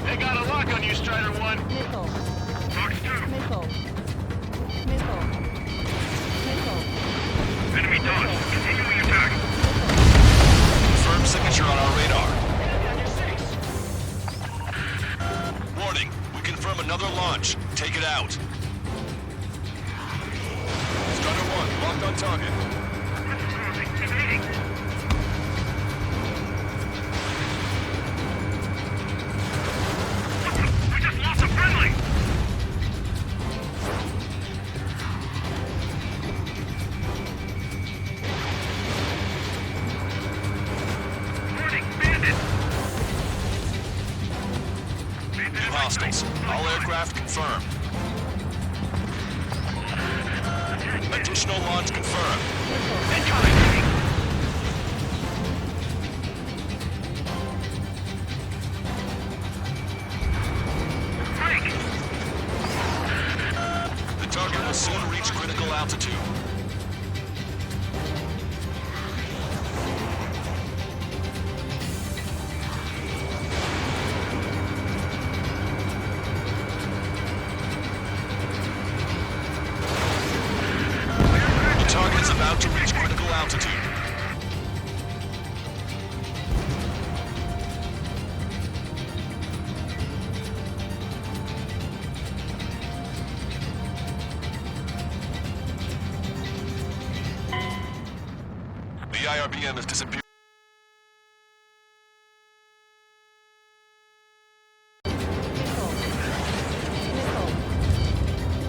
They got a lock on you, Strider 1. Missile. Fox 2. Missile. Missile. Missile. Enemy dodge. Continuing attack. Confirmed signature on our radar. Warning, we confirm another launch. Take it out. Strider 1, locked on target. Evading. We just lost a friendly. Warning, bandit. New hostiles. All aircraft confirmed. Additional launch confirmed. The target will soon reach critical altitude. The target is about to reach critical altitude. The IRBM has disappeared.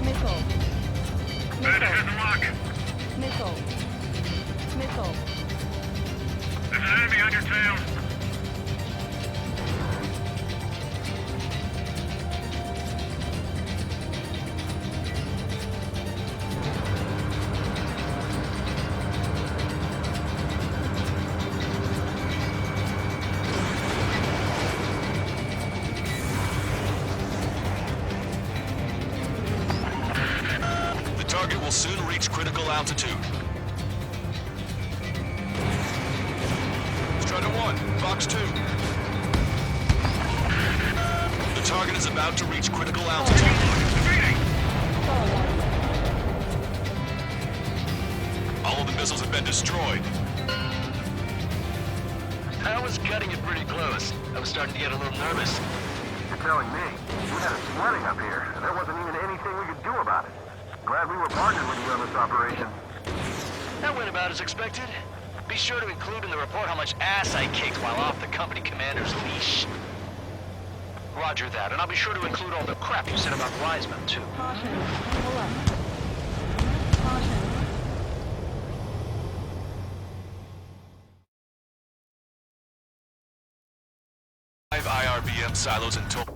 Missile. Bandit has a lock. Missile. Missile. There's an enemy on your tail. The target will soon reach critical altitude. Strider 1, Fox 2. The target is about to reach critical altitude. All of the missiles have been destroyed. I was cutting it pretty close. I was starting to get a little nervous. You're telling me. We had a flooding up here, and there wasn't even anything we could do about it. Glad we were partnered with you on this operation. That went about as expected. Be sure to include in the report how much ass I kicked while off the company commander's leash. Roger that, and I'll be sure to include all the crap you said about Wiseman, too. Caution. Pull up. Caution. 5 IRBM silos in total.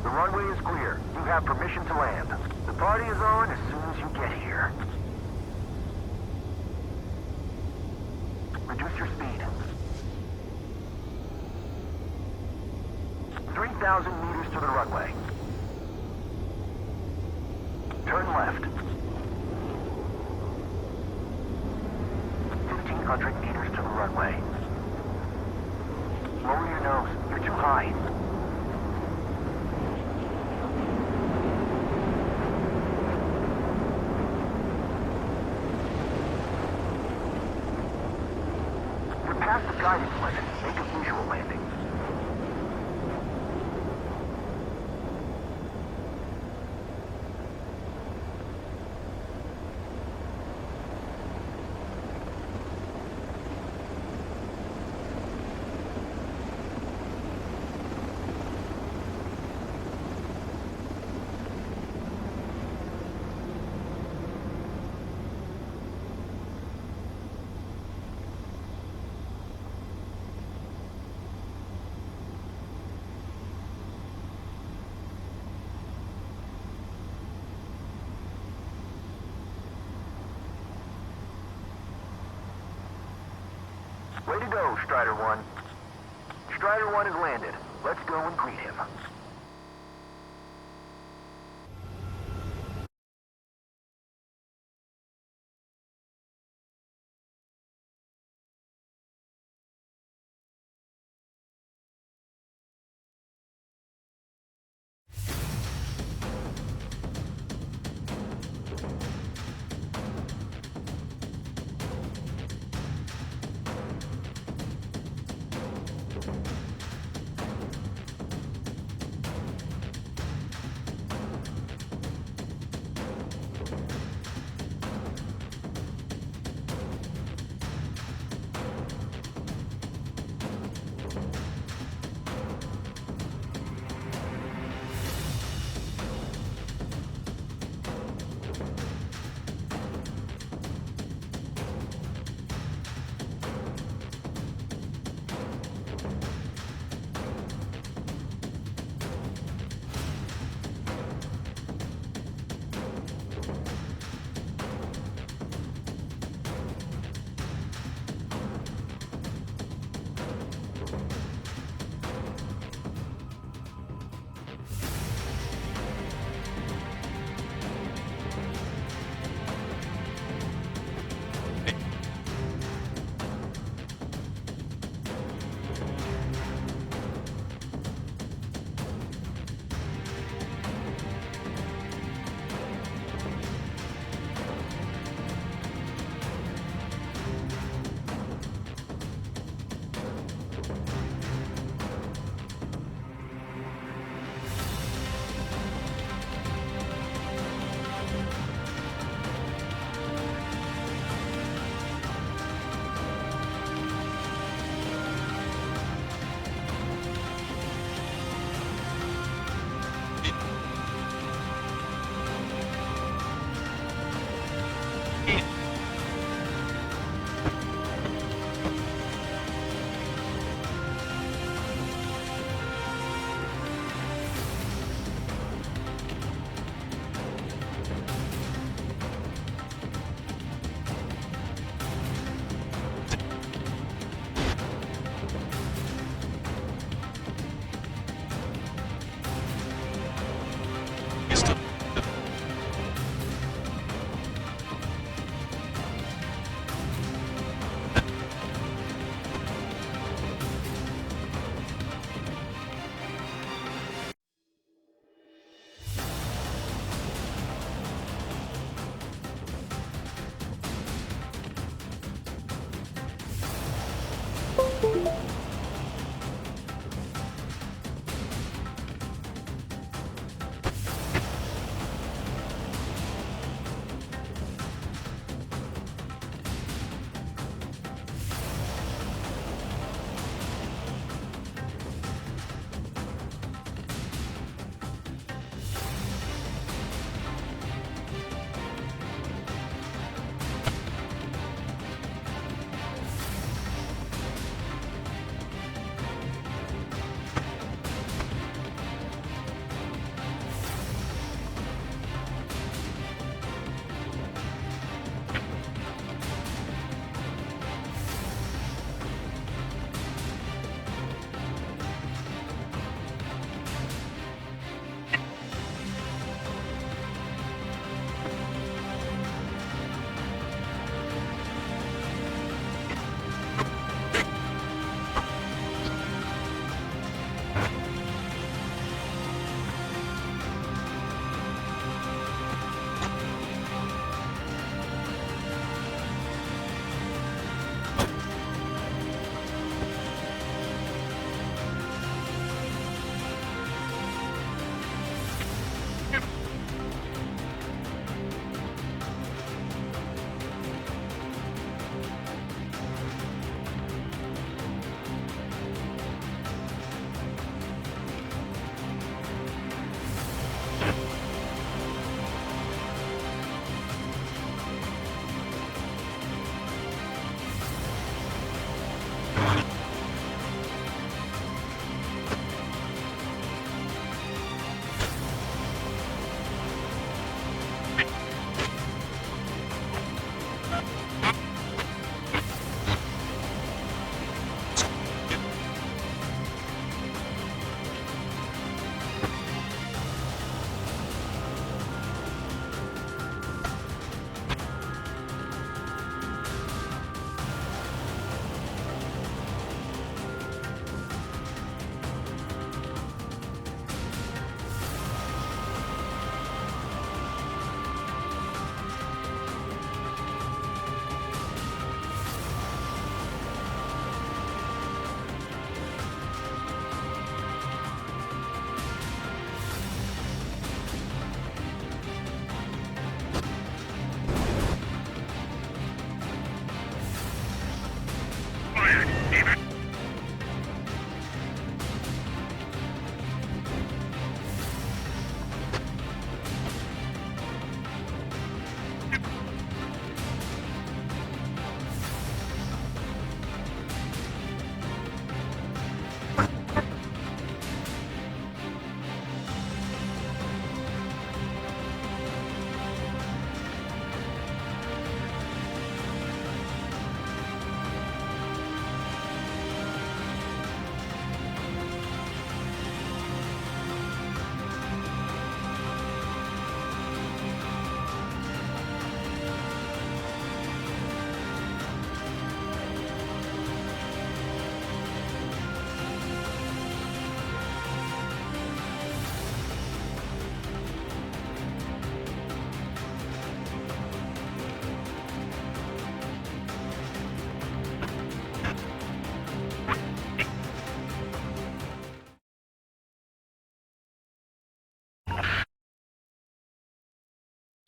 The runway is clear. You have permission to land. The party is on as soon as you get here. Reduce your speed. 3,000 meters to the runway. Turn left. 1,500 meters to the runway. Lower your nose. You're too high. You're past the guidance limit. Make a visual landing. Way to go, Strider 1. Strider 1 has landed. Let's go and greet him.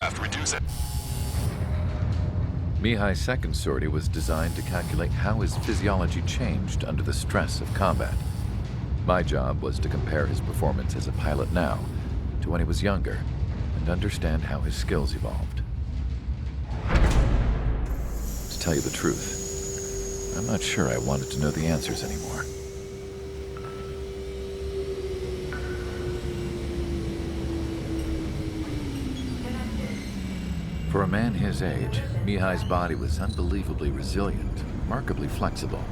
Reduce it. Mihai's second sortie was designed to calculate how his physiology changed under the stress of combat. My job was to compare his performance as a pilot now to when he was younger and understand how his skills evolved. To tell you the truth, I'm not sure I wanted to know the answers anymore. For a man his age, Mihai's body was unbelievably resilient, remarkably flexible.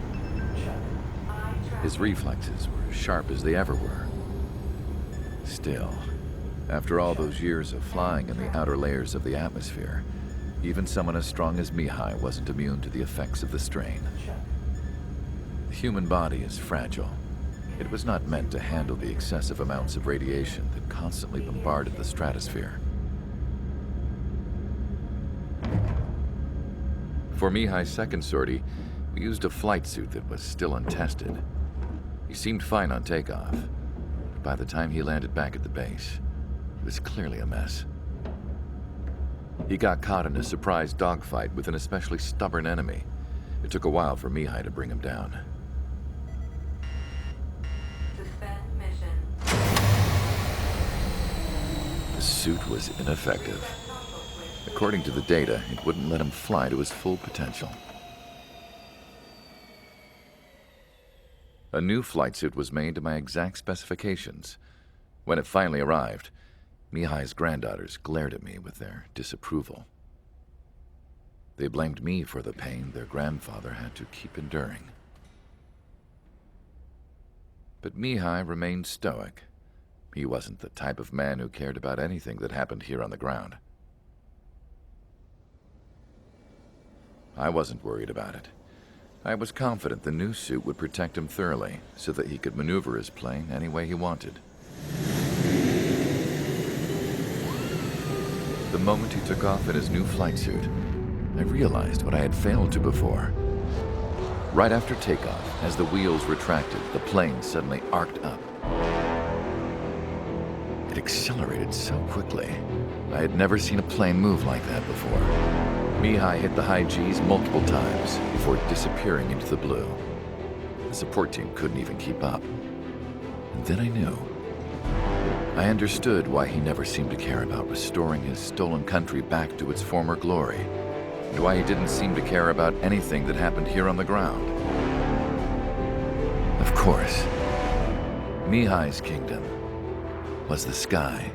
His reflexes were as sharp as they ever were. Still, after all those years of flying in the outer layers of the atmosphere, even someone as strong as Mihai wasn't immune to the effects of the strain. The human body is fragile. It was not meant to handle the excessive amounts of radiation that constantly bombarded the stratosphere. For Mihai's second sortie, we used a flight suit that was still untested. He seemed fine on takeoff, but by the time he landed back at the base, it was clearly a mess. He got caught in a surprise dogfight with an especially stubborn enemy. It took a while for Mihai to bring him down. Suspend mission. The suit was ineffective. According to the data, it wouldn't let him fly to his full potential. A new flight suit was made to my exact specifications. When it finally arrived, Mihai's granddaughters glared at me with their disapproval. They blamed me for the pain their grandfather had to keep enduring. But Mihai remained stoic. He wasn't the type of man who cared about anything that happened here on the ground. I wasn't worried about it. I was confident the new suit would protect him thoroughly so that he could maneuver his plane any way he wanted. The moment he took off in his new flight suit, I realized what I had failed to before. Right after takeoff, as the wheels retracted, the plane suddenly arced up. It accelerated so quickly. I had never seen a plane move like that before. Mihai hit the high G's multiple times before disappearing into the blue. The support team couldn't even keep up. And then I knew. I understood why he never seemed to care about restoring his stolen country back to its former glory, and why he didn't seem to care about anything that happened here on the ground. Of course, Mihai's kingdom was the sky.